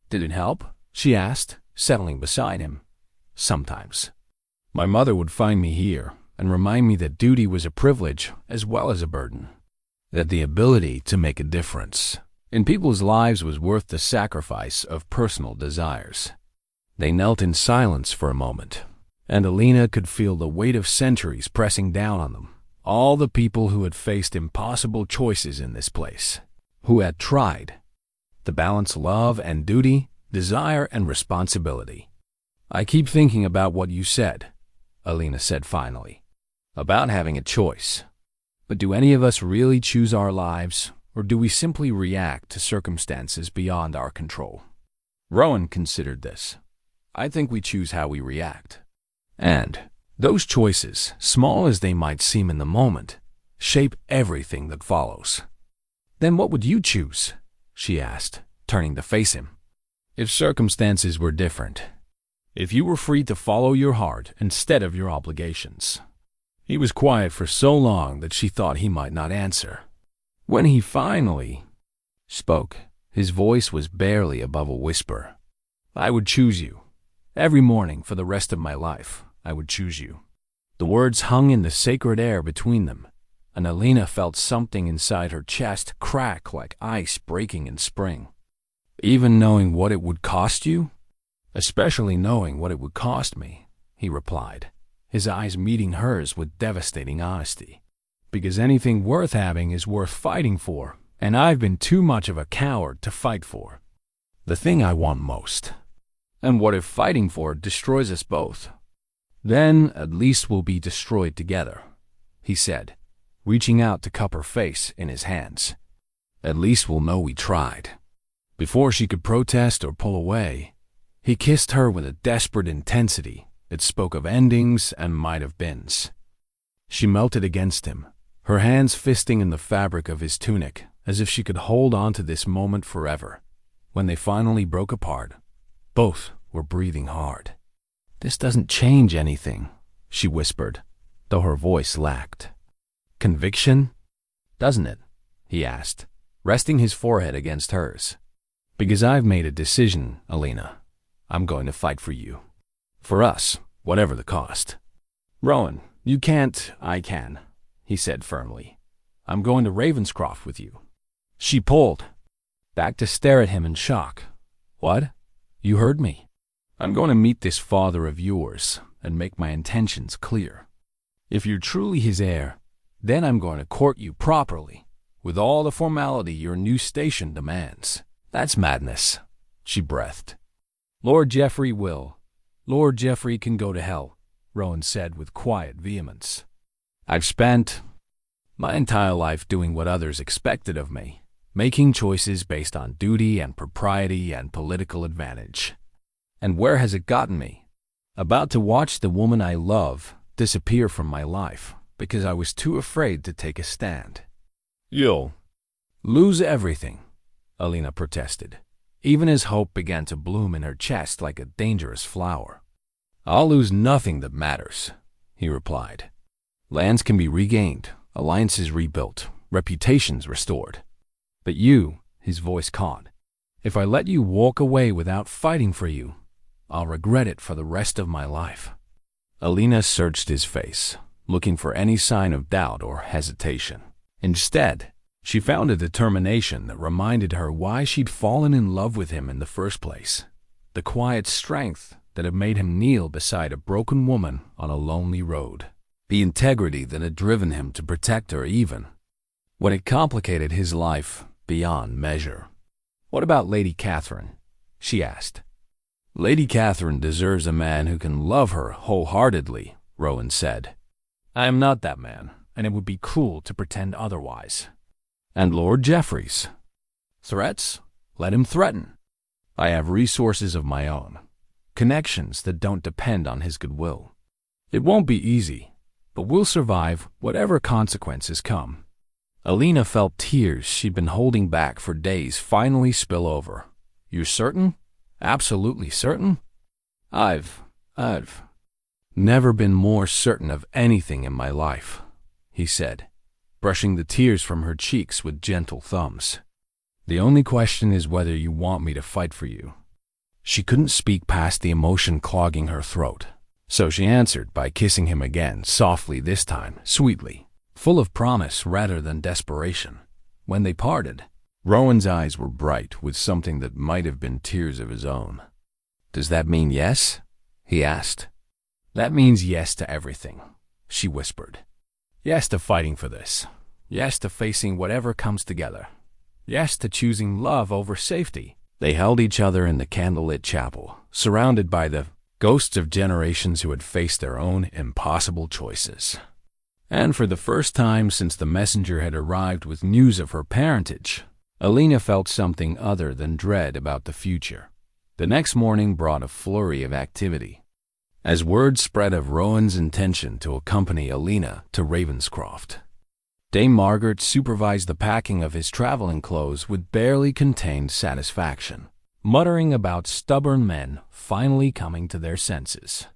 "Did it help?" she asked, settling beside him. "Sometimes. My mother would find me here and remind me that duty was a privilege as well as a burden, that the ability to make a difference in people's lives was worth the sacrifice of personal desires." They knelt in silence for a moment, and Alina could feel the weight of centuries pressing down on them. All the people who had faced impossible choices in this place, who had tried to balance love and duty, desire and responsibility. "I keep thinking about what you said," Alina said finally, "about having a choice. But do any of us really choose our lives, or do we simply react to circumstances beyond our control?" Rowan considered this. "I think we choose how we react. And those choices, small as they might seem in the moment, shape everything that follows." "Then what would you choose?" she asked, turning to face him. "If circumstances were different. If you were free to follow your heart instead of your obligations." He was quiet for so long that she thought he might not answer. When he finally spoke, his voice was barely above a whisper. "I would choose you. Every morning for the rest of my life, I would choose you." The words hung in the sacred air between them, and Alina felt something inside her chest crack like ice breaking in spring. "Even knowing what it would cost you?" "Especially knowing what it would cost me," he replied, his eyes meeting hers with devastating honesty. "Because anything worth having is worth fighting for, and I've been too much of a coward to fight for the thing I want most. And what if fighting for it destroys us both? Then at least we'll be destroyed together," he said, reaching out to cup her face in his hands. "At least we'll know we tried." Before she could protest or pull away, he kissed her with a desperate intensity that spoke of endings and might-have-beens. She melted against him, her hands fisting in the fabric of his tunic as if she could hold on to this moment forever. When they finally broke apart, both were breathing hard. "This doesn't change anything," she whispered, though her voice lacked conviction. "Doesn't it?" he asked, resting his forehead against hers. "Because I've made a decision, Alina. I'm going to fight for you. For us, whatever the cost." "Rowan, you can't." "I can," he said firmly. "I'm going to Ravenscroft with you." She pulled back to stare at him in shock. "What? You heard me. I'm going to meet this father of yours and make my intentions clear. If you're truly his heir, then I'm going to court you properly, with all the formality your new station demands." "That's madness," she breathed. "Lord Geoffrey will. Lord Geoffrey can go to hell," Rowan said with quiet vehemence. "I've spent my entire life doing what others expected of me, making choices based on duty and propriety and political advantage. And where has it gotten me? About to watch the woman I love disappear from my life because I was too afraid to take a stand." "You'll lose everything," Alina protested, even as hope began to bloom in her chest like a dangerous flower. "I'll lose nothing that matters," he replied. "Lands can be regained, alliances rebuilt, reputations restored. But you," his voice caught, "if I let you walk away without fighting for you, I'll regret it for the rest of my life." Alina searched his face, looking for any sign of doubt or hesitation. Instead, she found a determination that reminded her why she'd fallen in love with him in the first place, the quiet strength that had made him kneel beside a broken woman on a lonely road, the integrity that had driven him to protect her even when it complicated his life beyond measure. "What about Lady Catherine?" she asked. "Lady Catherine deserves a man who can love her wholeheartedly," Rowan said. "I am not that man, and it would be cruel to pretend otherwise." "And Lord Jeffreys?" "Threats? Let him threaten. I have resources of my own, connections that don't depend on his goodwill. It won't be easy, but we'll survive whatever consequences come." Alina felt tears she'd been holding back for days finally spill over. "You're certain? Absolutely certain?" I've never been more certain of anything in my life," he said, brushing the tears from her cheeks with gentle thumbs. "The only question is whether you want me to fight for you." She couldn't speak past the emotion clogging her throat, so she answered by kissing him again, softly this time, sweetly, full of promise rather than desperation. When they parted, Rowan's eyes were bright with something that might have been tears of his own. "Does that mean yes?" he asked. "That means yes to everything," she whispered. "Yes to fighting for this. Yes to facing whatever comes together. Yes to choosing love over safety." They held each other in the candlelit chapel, surrounded by the ghosts of generations who had faced their own impossible choices. And for the first time since the messenger had arrived with news of her parentage, Alina felt something other than dread about the future. The next morning brought a flurry of activity. As word spread of Rowan's intention to accompany Alina to Ravenscroft, Dame Margaret supervised the packing of his traveling clothes with barely contained satisfaction, muttering about stubborn men finally coming to their senses.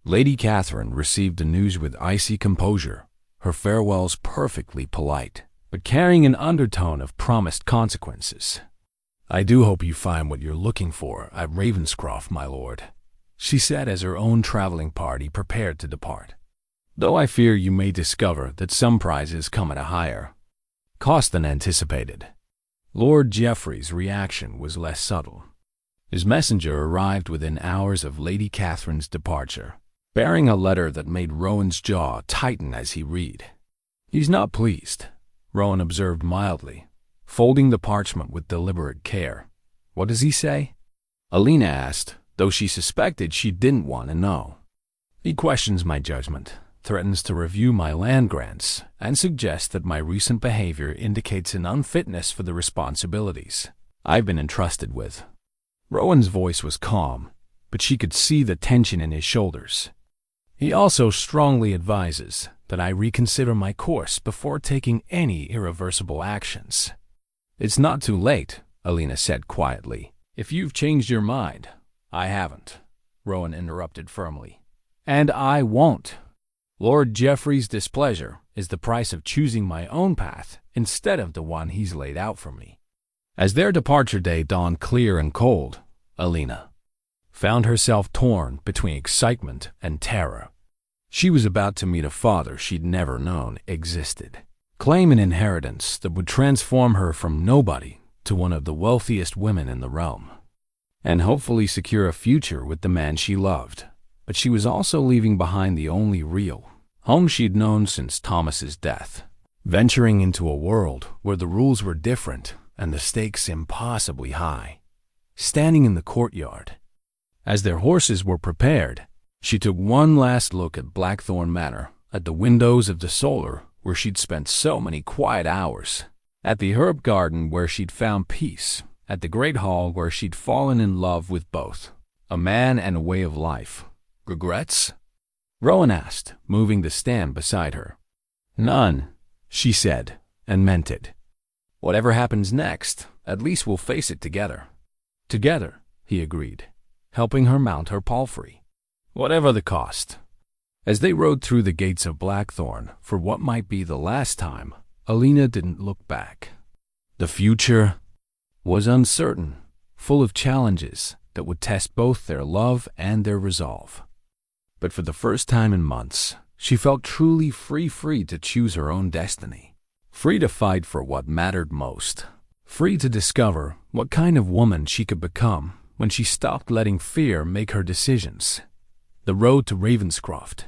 Lady Catherine received the news with icy composure, her farewells perfectly polite, but carrying an undertone of promised consequences. "I do hope you find what you're looking for at Ravenscroft, my lord," she said as her own traveling party prepared to depart. "Though I fear you may discover that some prizes come at a higher cost than anticipated." Lord Jeffreys' reaction was less subtle. His messenger arrived within hours of Lady Catherine's departure, bearing a letter that made Rowan's jaw tighten as he read. "He's not pleased," Rowan observed mildly, folding the parchment with deliberate care. "What does he say?" Alina asked, though she suspected she didn't want to know. "He questions my judgment, threatens to review my land grants, and suggests that my recent behavior indicates an unfitness for the responsibilities I've been entrusted with." Rowan's voice was calm, but she could see the tension in his shoulders. "He also strongly advises that I reconsider my course before taking any irreversible actions." "It's not too late," Alina said quietly. "If you've changed your mind." "I haven't," Rowan interrupted firmly. "And I won't. Lord Jeffreys' displeasure is the price of choosing my own path instead of the one he's laid out for me." As their departure day dawned clear and cold, Alina found herself torn between excitement and terror. She was about to meet a father she'd never known existed, claim an inheritance that would transform her from nobody to one of the wealthiest women in the realm, and hopefully secure a future with the man she loved. But she was also leaving behind the only real home she'd known since Thomas's death, venturing into a world where the rules were different and the stakes impossibly high. Standing in the courtyard, as their horses were prepared, she took one last look at Blackthorn Manor, at the windows of the solar where she'd spent so many quiet hours, at the herb garden where she'd found peace, at the great hall where she'd fallen in love with both a man and a way of life. "Regrets?" Rowan asked, moving to stand beside her. "None," she said, and meant it. "Whatever happens next, at least we'll face it together." "Together," he agreed, helping her mount her palfrey. "Whatever the cost." As they rode through the gates of Blackthorn for what might be the last time, Alina didn't look back. The future was uncertain, full of challenges that would test both their love and their resolve. But for the first time in months, she felt truly free to choose her own destiny, free to fight for what mattered most, free to discover what kind of woman she could become when she stopped letting fear make her decisions. The road to Ravenscroft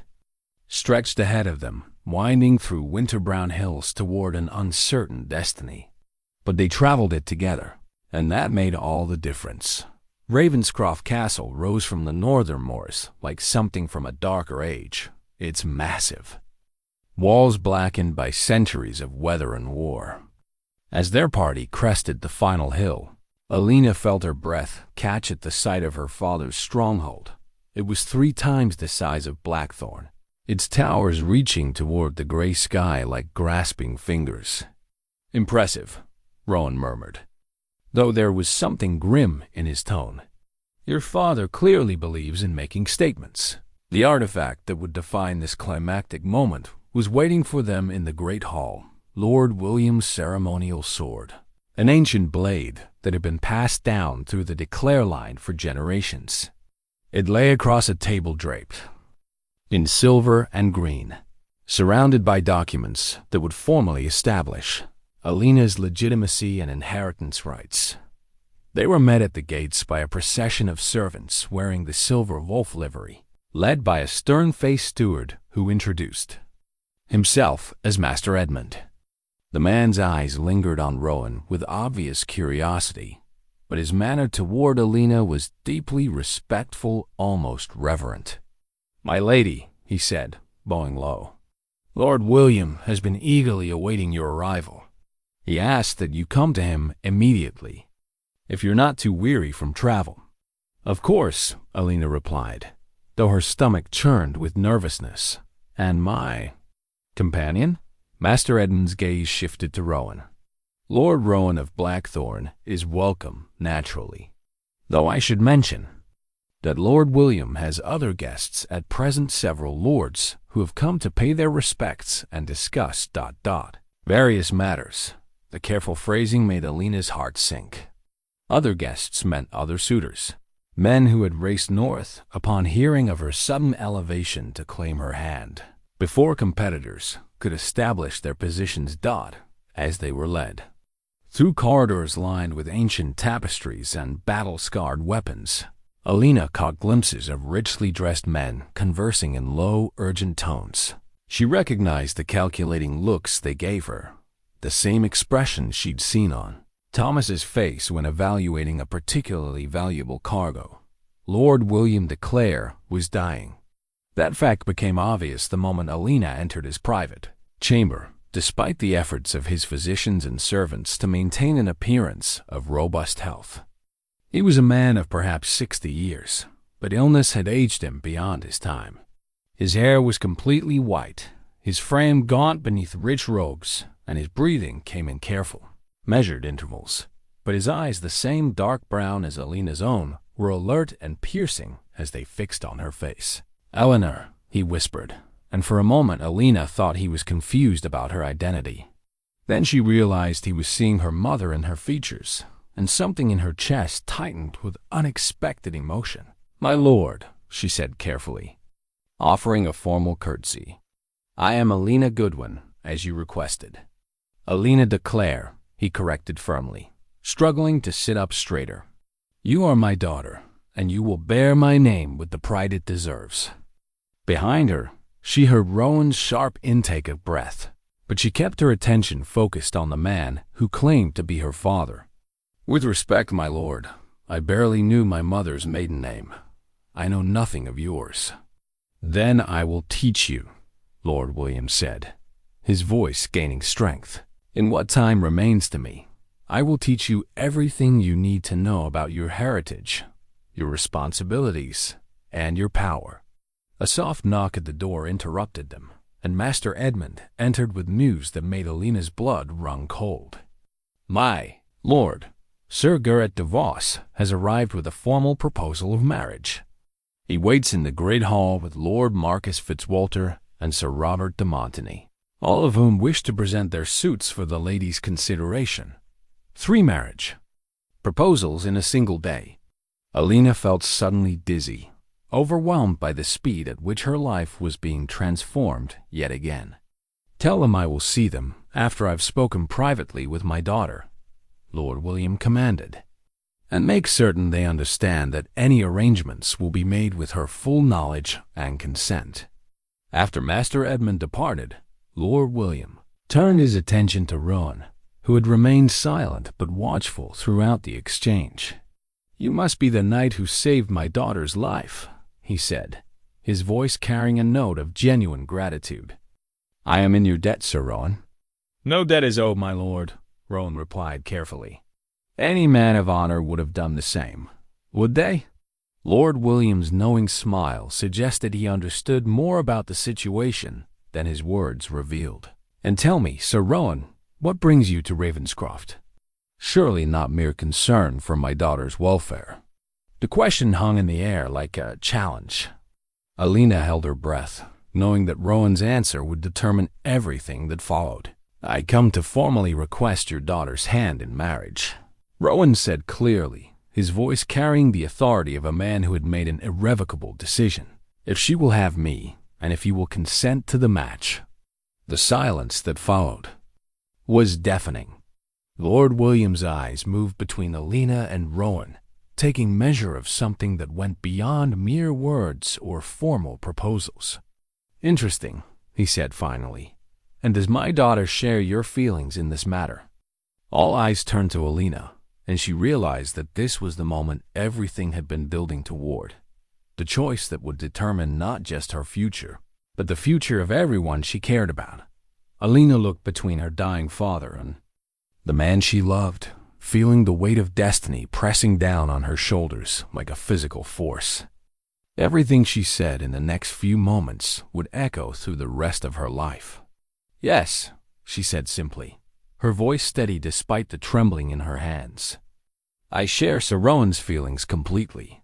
stretched ahead of them, winding through winter-brown hills toward an uncertain destiny. But they traveled it together, and that made all the difference. Ravenscroft Castle rose from the northern moors like something from a darker age. It's massive. Walls blackened by centuries of weather and war. As their party crested the final hill, Alina felt her breath catch at the sight of her father's stronghold. It was 3 times the size of Blackthorn, its towers reaching toward the gray sky like grasping fingers. "Impressive," Rowan murmured, though there was something grim in his tone. "Your father clearly believes in making statements." The artifact that would define this climactic moment was waiting for them in the great hall, Lord William's ceremonial sword, an ancient blade that had been passed down through the declare line for generations. It lay across a table draped in silver and green, surrounded by documents that would formally establish Alina's legitimacy and inheritance rights. They were met at the gates by a procession of servants wearing the silver wolf livery, led by a stern-faced steward who introduced himself as Master Edmund. The man's eyes lingered on Rowan with obvious curiosity, but his manner toward Alina was deeply respectful, almost reverent. "My lady," he said, bowing low, "Lord William has been eagerly awaiting your arrival. He asked that you come to him immediately, if you're not too weary from travel." "Of course," Alina replied, though her stomach churned with nervousness. "And my companion?" Master Edmund's gaze shifted to Rowan. "Lord Rowan of Blackthorn is welcome, naturally. Though I should mention that Lord William has other guests at present, several lords who have come to pay their respects and discuss ... various matters." The careful phrasing made Alina's heart sink. Other guests meant other suitors, men who had raced north upon hearing of her sudden elevation to claim her hand, before competitors could establish their positions. As they were led through corridors lined with ancient tapestries and battle-scarred weapons, Alina caught glimpses of richly dressed men conversing in low, urgent tones. She recognized the calculating looks they gave her, the same expression she'd seen on Thomas's face when evaluating a particularly valuable cargo. Lord William de Clare was dying. That fact became obvious the moment Alina entered his private chamber, despite the efforts of his physicians and servants to maintain an appearance of robust health. He was a man of perhaps 60 years, but illness had aged him beyond his time. His hair was completely white, his frame gaunt beneath rich robes, and his breathing came in careful, measured intervals. But his eyes, the same dark brown as Alina's own, were alert and piercing as they fixed on her face. "Eleanor," he whispered, and for a moment Alina thought he was confused about her identity. Then she realized he was seeing her mother in her features, and something in her chest tightened with unexpected emotion. "My lord," she said carefully, offering a formal curtsy. "I am Alina Goodwin, as you requested." "Alina de Clare," he corrected firmly, struggling to sit up straighter. "You are my daughter, and you will bear my name with the pride it deserves." Behind her, she heard Rowan's sharp intake of breath, but she kept her attention focused on the man who claimed to be her father. "With respect, my lord, I barely knew my mother's maiden name. I know nothing of yours." "Then I will teach you," Lord William said, his voice gaining strength. "In what time remains to me, I will teach you everything you need to know about your heritage, your responsibilities, and your power." A soft knock at the door interrupted them, and Master Edmund entered with news that made Alina's blood run cold. "My lord, Sir Garrett de Vos has arrived with a formal proposal of marriage. He waits in the great hall with Lord Marcus Fitzwalter and Sir Robert de Montigny, all of whom wish to present their suits for the lady's consideration. 3 marriage proposals in a single day." Alina felt suddenly dizzy, overwhelmed by the speed at which her life was being transformed yet again. "Tell them I will see them after I've spoken privately with my daughter," Lord William commanded. and make certain they understand that any arrangements will be made with her full knowledge and consent." After Master Edmund departed, Lord William turned his attention to Rowan, who had remained silent but watchful throughout the exchange. "You must be the knight who saved my daughter's life," he said, his voice carrying a note of genuine gratitude. "I am in your debt, Sir Rowan." "No debt is owed, my lord," Rowan replied carefully. "Any man of honor would have done the same, would they?" Lord William's knowing smile suggested he understood more about the situation than his words revealed. "And tell me, Sir Rowan, what brings you to Ravenscroft?" Surely not mere concern for my daughter's welfare. The question hung in the air like a challenge. Alina held her breath, knowing that Rowan's answer would determine everything that followed. "I come to formally request your daughter's hand in marriage," Rowan said clearly, his voice carrying the authority of a man who had made an irrevocable decision. "If she will have me, and if you will consent to the match." The silence that followed was deafening. Lord William's eyes moved between Alina and Rowan, taking measure of something that went beyond mere words or formal proposals. "Interesting," he said finally. "And does my daughter share your feelings in this matter?" All eyes turned to Alina, and she realized that this was the moment everything had been building toward. The choice that would determine not just her future, but the future of everyone she cared about. Alina looked between her dying father and the man she loved, feeling the weight of destiny pressing down on her shoulders like a physical force. Everything she said in the next few moments would echo through the rest of her life. "Yes," she said simply, her voice steady despite the trembling in her hands. "I share Sir Rowan's feelings completely.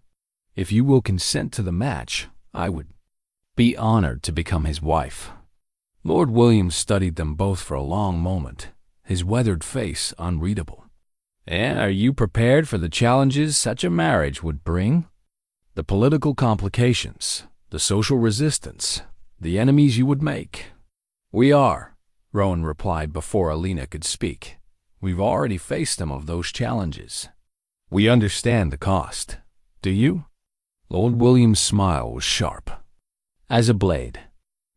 If you will consent to the match, I would be honored to become his wife." Lord William studied them both for a long moment, his weathered face unreadable. "And are you prepared for the challenges such a marriage would bring? The political complications, the social resistance, the enemies you would make?" "We are," Rowan replied before Alina could speak. "We've already faced some of those challenges. We understand the cost. Do you?" Lord William's smile was sharp as a blade.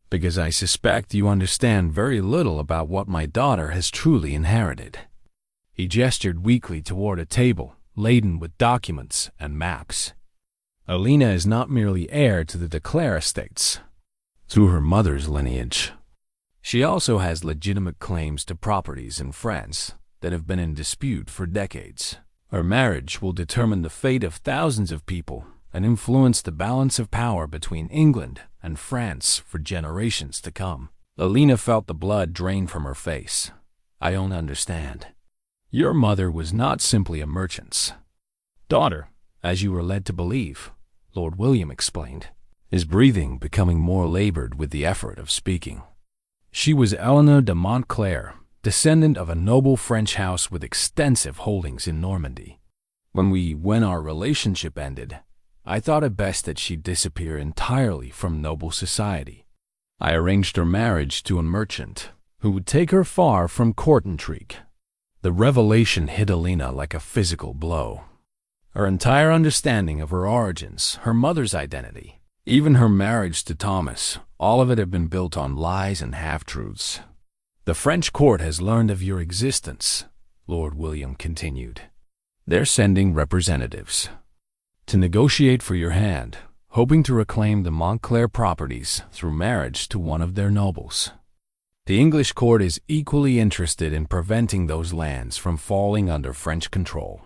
"Because I suspect you understand very little about what my daughter has truly inherited." He gestured weakly toward a table laden with documents and maps. "Alina is not merely heir to the de Clare estates through her mother's lineage. She also has legitimate claims to properties in France that have been in dispute for decades. Her marriage will determine the fate of thousands of people and influence the balance of power between England and France for generations to come." Alina felt the blood drain from her face. "I don't understand." "Your mother was not simply a merchant's daughter, as you were led to believe," Lord William explained, his breathing becoming more labored with the effort of speaking. "She was Alina de Montclair, descendant of a noble French house with extensive holdings in Normandy. When our relationship ended, I thought it best that she disappear entirely from noble society. I arranged her marriage to a merchant who would take her far from court intrigue." The revelation hit Alina like a physical blow. Her entire understanding of her origins, her mother's identity, even her marriage to Thomas, all of it had been built on lies and half-truths. "The French court has learned of your existence," Lord William continued. "They're sending representatives to negotiate for your hand, hoping to reclaim the Montclair properties through marriage to one of their nobles. The English court is equally interested in preventing those lands from falling under French control."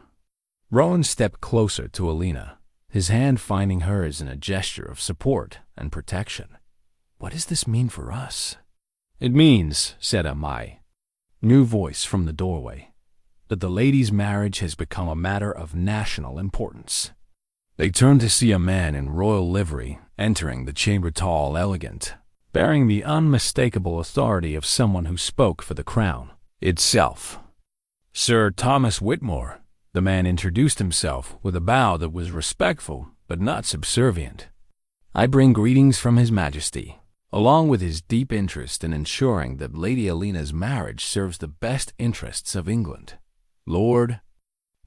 Rowan stepped closer to Alina, his hand finding hers in a gesture of support and protection. "What does this mean for us?" "It means," said Amai, new voice from the doorway, "that the lady's marriage has become a matter of national importance." They turned to see a man in royal livery entering the chamber, tall, elegant, bearing the unmistakable authority of someone who spoke for the crown itself. "Sir Thomas Whitmore," the man introduced himself with a bow that was respectful but not subservient. "I bring greetings from His Majesty, along with his deep interest in ensuring that Lady Alina's marriage serves the best interests of England. Lord..."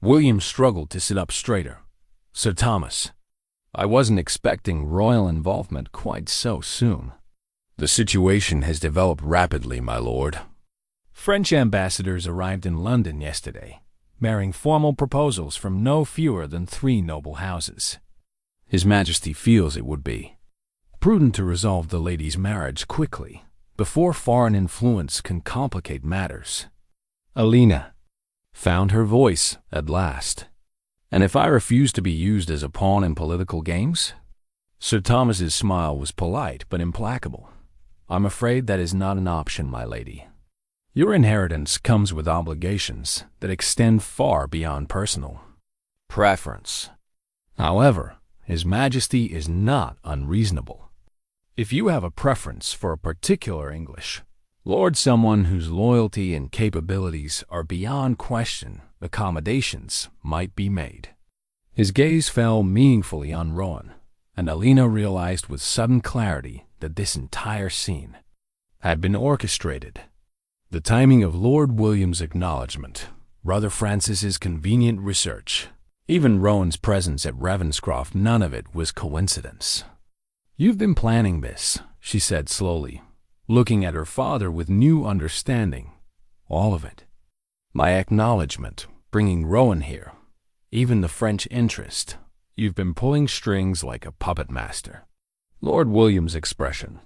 William struggled to sit up straighter. Sir Thomas, I wasn't expecting royal involvement quite so soon. The situation has developed rapidly, my lord. French ambassadors arrived in London yesterday, bearing formal proposals from no fewer than 3 noble houses. His Majesty feels it would be prudent to resolve the lady's marriage quickly, before foreign influence can complicate matters. Alina found her voice at last. And if I refuse to be used as a pawn in political games? Sir Thomas's smile was polite but implacable. I'm afraid that is not an option, my lady. Your inheritance comes with obligations that extend far beyond personal preference. However, His Majesty is not unreasonable. If you have a preference for a particular English lord, someone whose loyalty and capabilities are beyond question, accommodations might be made. His gaze fell meaningfully on Rowan, and Alina realized with sudden clarity that this entire scene had been orchestrated. The timing of Lord William's acknowledgement, Brother Francis's convenient research, even Rowan's presence at Ravenscroft, none of it was coincidence. You've been planning this, she said slowly, looking at her father with new understanding. All of it. My acknowledgement, bringing Rowan here, even the French interest. You've been pulling strings like a puppet master. Lord William's expression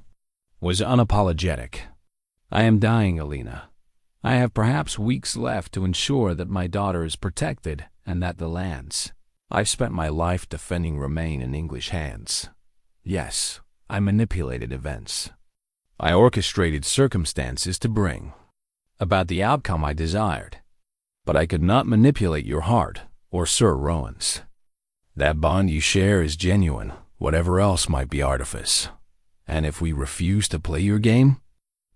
was unapologetic. I am dying, Alina. I have perhaps weeks left to ensure that my daughter is protected and that the lands I've spent my life defending remain in English hands. Yes, I manipulated events. I orchestrated circumstances to bring about the outcome I desired. But I could not manipulate your heart or Sir Rowan's. That bond you share is genuine, whatever else might be artifice. And if we refuse to play your game?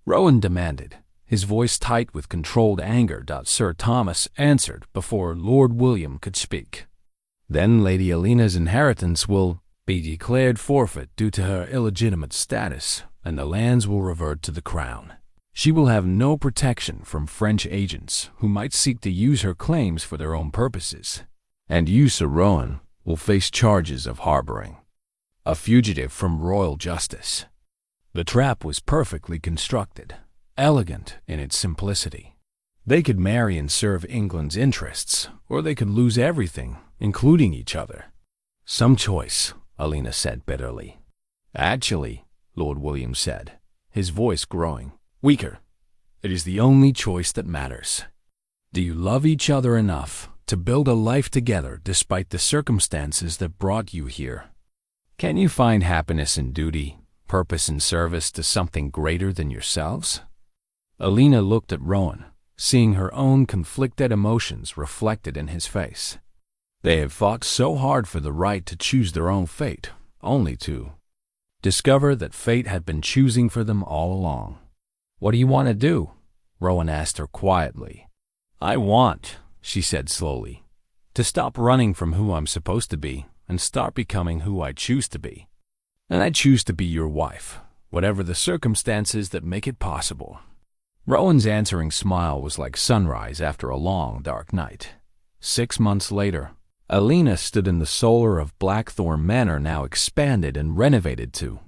Rowan demanded, his voice tight with controlled anger. Sir Thomas answered before Lord William could speak. Then Lady Alina's inheritance will be declared forfeit due to her illegitimate status, and the lands will revert to the crown. She will have no protection from French agents who might seek to use her claims for their own purposes. And you, Sir Rowan, will face charges of harboring a fugitive from royal justice. The trap was perfectly constructed, elegant in its simplicity. They could marry and serve England's interests, or they could lose everything, including each other. Some choice, Alina said bitterly. Actually, Lord William said, his voice growing weaker, it is the only choice that matters. Do you love each other enough to build a life together despite the circumstances that brought you here? Can you find happiness in duty, purpose and service to something greater than yourselves? Alina looked at Rowan, seeing her own conflicted emotions reflected in his face. They had fought so hard for the right to choose their own fate, only to discover that fate had been choosing for them all along. What do you want to do? Rowan asked her quietly. I want, she said slowly, to stop running from who I'm supposed to be and start becoming who I choose to be. And I choose to be your wife, whatever the circumstances that make it possible. Rowan's answering smile was like sunrise after a long, dark night. 6 months later, Alina stood in the solar of Blackthorn Manor, now expanded and renovated to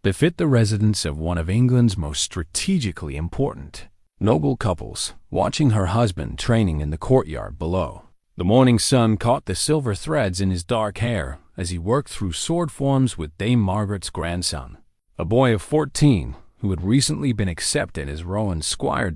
befit the residence of one of England's most strategically important noble couples, watching her husband training in the courtyard below. The morning sun caught the silver threads in his dark hair as he worked through sword forms with Dame Margaret's grandson, a boy of 14 who had recently been accepted as Rowan's squire.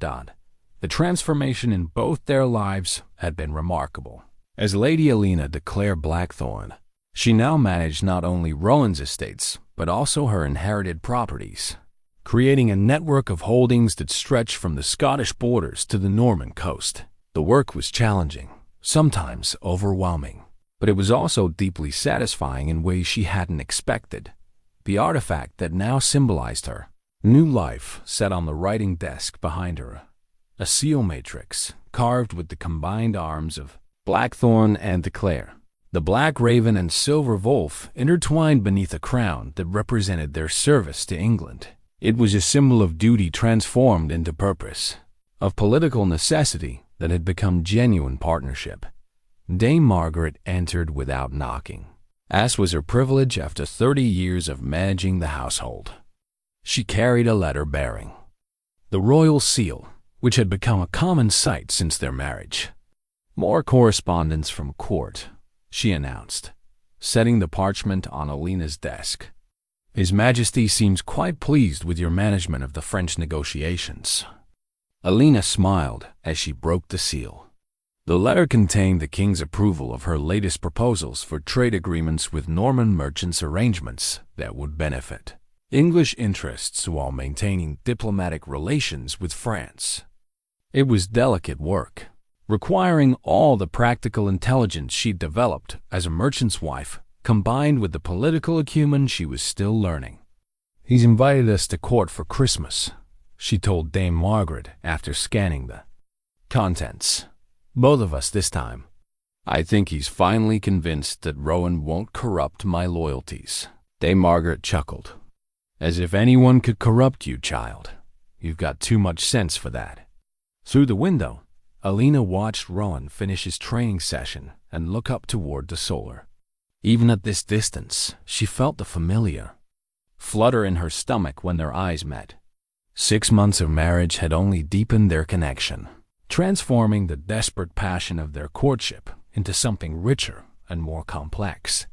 The transformation in both their lives had been remarkable. As Lady Alina de Clare Blackthorn, she now managed not only Rowan's estates, but also her inherited properties, creating a network of holdings that stretched from the Scottish borders to the Norman coast. The work was challenging, sometimes overwhelming, but it was also deeply satisfying in ways she hadn't expected. The artifact that now symbolized her new life sat on the writing desk behind her, a seal matrix carved with the combined arms of Blackthorn and de Clare. The black raven and silver wolf intertwined beneath a crown that represented their service to England. It was a symbol of duty transformed into purpose, of political necessity that had become genuine partnership. Dame Margaret entered without knocking, as was her privilege after 30 years of managing the household. She carried a letter bearing the royal seal, which had become a common sight since their marriage. "More correspondence from court," she announced, setting the parchment on Alina's desk. "His Majesty seems quite pleased with your management of the French negotiations." Alina smiled as she broke the seal. The letter contained the king's approval of her latest proposals for trade agreements with Norman merchants, arrangements that would benefit English interests while maintaining diplomatic relations with France. It was delicate work, requiring all the practical intelligence she'd developed as a merchant's wife, combined with the political acumen she was still learning. "He's invited us to court for Christmas," she told Dame Margaret after scanning the contents. "Both of us this time. I think he's finally convinced that Rowan won't corrupt my loyalties." Dame Margaret chuckled. "As if anyone could corrupt you, child. You've got too much sense for that." Through the window, Alina watched Rowan finish his training session and look up toward the solar. Even at this distance, she felt the familiar flutter in her stomach when their eyes met. 6 months of marriage had only deepened their connection, transforming the desperate passion of their courtship into something richer and more complex.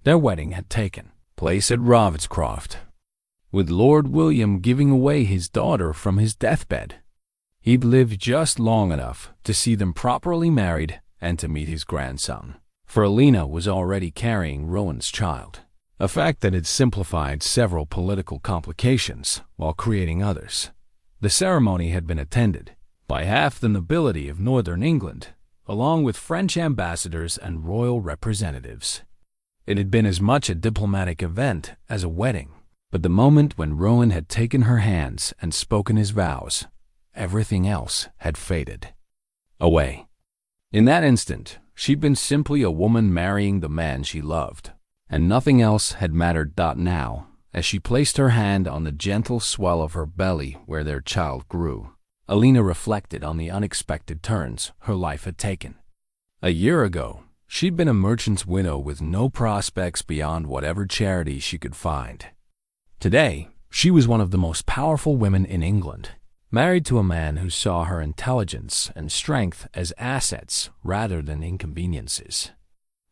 Their wedding had taken place at Ravenscroft, with Lord William giving away his daughter from his deathbed. He'd lived just long enough to see them properly married and to meet his grandson, for Alina was already carrying Rowan's child, a fact that had simplified several political complications while creating others. The ceremony had been attended by half the nobility of northern England, along with French ambassadors and royal representatives. It had been as much a diplomatic event as a wedding, but the moment when Rowan had taken her hands and spoken his vows, everything else had faded away. In that instant, she'd been simply a woman marrying the man she loved, and nothing else had mattered. Now, as she placed her hand on the gentle swell of her belly where their child grew, Alina reflected on the unexpected turns her life had taken. A year ago, she'd been a merchant's widow with no prospects beyond whatever charity she could find. Today, she was one of the most powerful women in England, married to a man who saw her intelligence and strength as assets rather than inconveniences.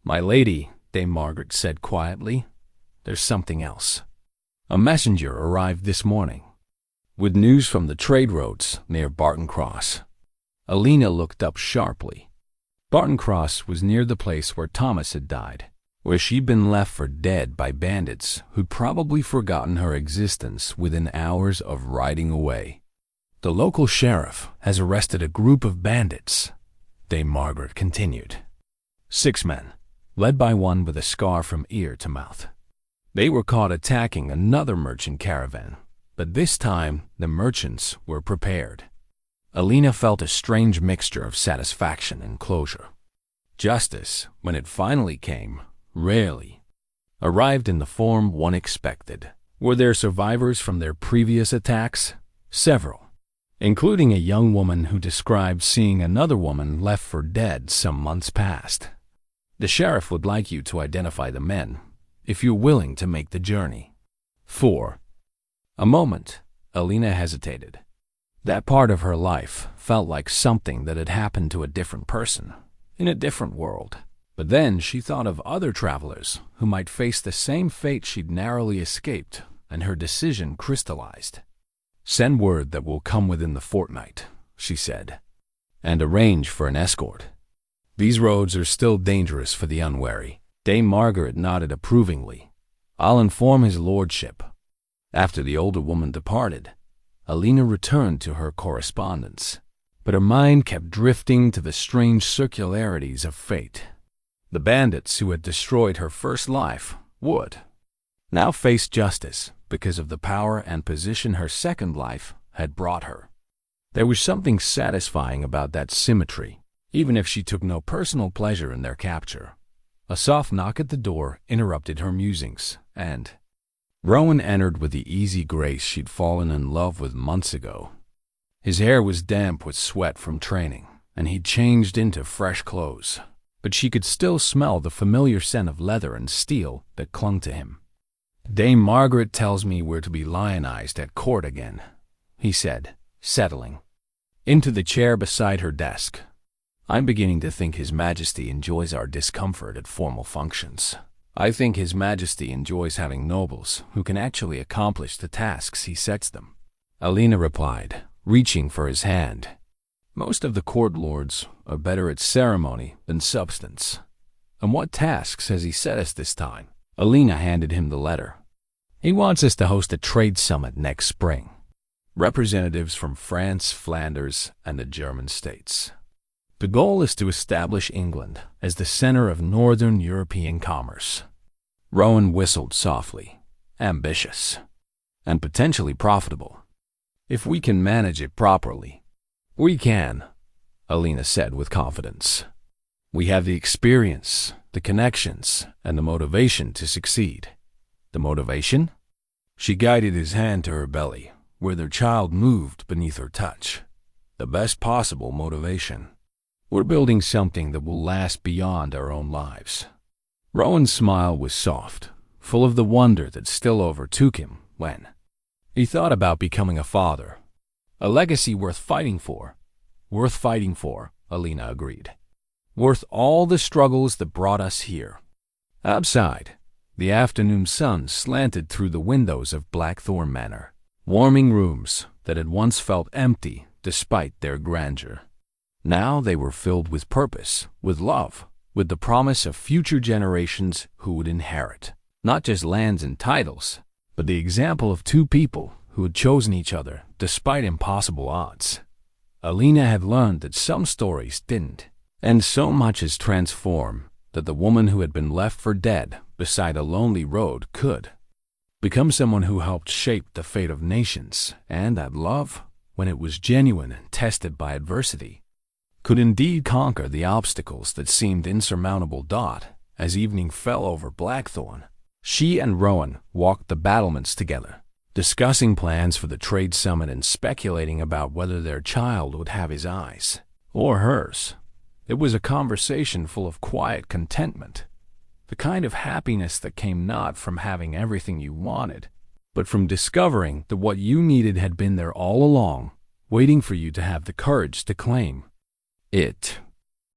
"My lady," Dame Margaret said quietly, "there's something else." A messenger arrived this morning, with news from the trade roads near Barton Cross. Alina looked up sharply. Barton Cross was near the place where Thomas had died, where she'd been left for dead by bandits who'd probably forgotten her existence within hours of riding away. "The local sheriff has arrested a group of bandits," Dame Margaret continued. 6 men, led by one with a scar from ear to mouth. They were caught attacking another merchant caravan, but this time the merchants were prepared. Alina felt a strange mixture of satisfaction and closure. Justice, when it finally came, rarely arrived in the form one expected. Were there survivors from their previous attacks? Several, including a young woman who described seeing another woman left for dead some months past. "The sheriff would like you to identify the men, if you're willing to make the journey." For a moment, Alina hesitated. That part of her life felt like something that had happened to a different person, in a different world. But then she thought of other travelers who might face the same fate she'd narrowly escaped, and her decision crystallized. "Send word that we'll come within the fortnight," she said, "and arrange for an escort. These roads are still dangerous for the unwary." Dame Margaret nodded approvingly. "I'll inform his lordship." After the older woman departed, Alina returned to her correspondence, but her mind kept drifting to the strange circularities of fate. The bandits who had destroyed her first life would now face justice because of the power and position her second life had brought her. There was something satisfying about that symmetry, even if she took no personal pleasure in their capture. A soft knock at the door interrupted her musings, and Rowan entered with the easy grace she'd fallen in love with months ago. His hair was damp with sweat from training, and he'd changed into fresh clothes. but she could still smell the familiar scent of leather and steel that clung to him. "Dame Margaret tells me we're to be lionized at court again," he said, settling into the chair beside her desk. "I'm beginning to think His Majesty enjoys our discomfort at formal functions. I think His Majesty enjoys having nobles who can actually accomplish the tasks he sets them," Alina replied, reaching for his hand. "Most of the court lords are better at ceremony than substance. And what tasks has he set us this time?" Alina handed him the letter. "He wants us to host a trade summit next spring. Representatives from France, Flanders, and the German states. The goal is to establish England as the center of Northern European commerce." Rowan whistled softly. "Ambitious. And potentially profitable. If we can manage it properly." "We can," Alina said with confidence. "We have the experience, the connections, and the motivation to succeed." "The motivation?" She guided his hand to her belly, where their child moved beneath her touch. "The best possible motivation. We're building something that will last beyond our own lives." Rowan's smile was soft, full of the wonder that still overtook him when he thought about becoming a father. "A legacy worth fighting for." "Worth fighting for," Alina agreed. "Worth all the struggles that brought us here." Outside, the afternoon sun slanted through the windows of Blackthorn Manor, warming rooms that had once felt empty despite their grandeur. Now they were filled with purpose, with love, with the promise of future generations who would inherit not just lands and titles, but the example of two people who had chosen each other despite impossible odds. Alina had learned that some stories didn't, and so much is transformed that the woman who had been left for dead beside a lonely road could become someone who helped shape the fate of nations, and that love, when it was genuine and tested by adversity, could indeed conquer the obstacles that seemed insurmountable. As evening fell over Blackthorn, she and Rowan walked the battlements together, discussing plans for the trade summit and speculating about whether their child would have his eyes or hers. It was a conversation full of quiet contentment, the kind of happiness that came not from having everything you wanted, but from discovering that what you needed had been there all along, waiting for you to have the courage to claim it.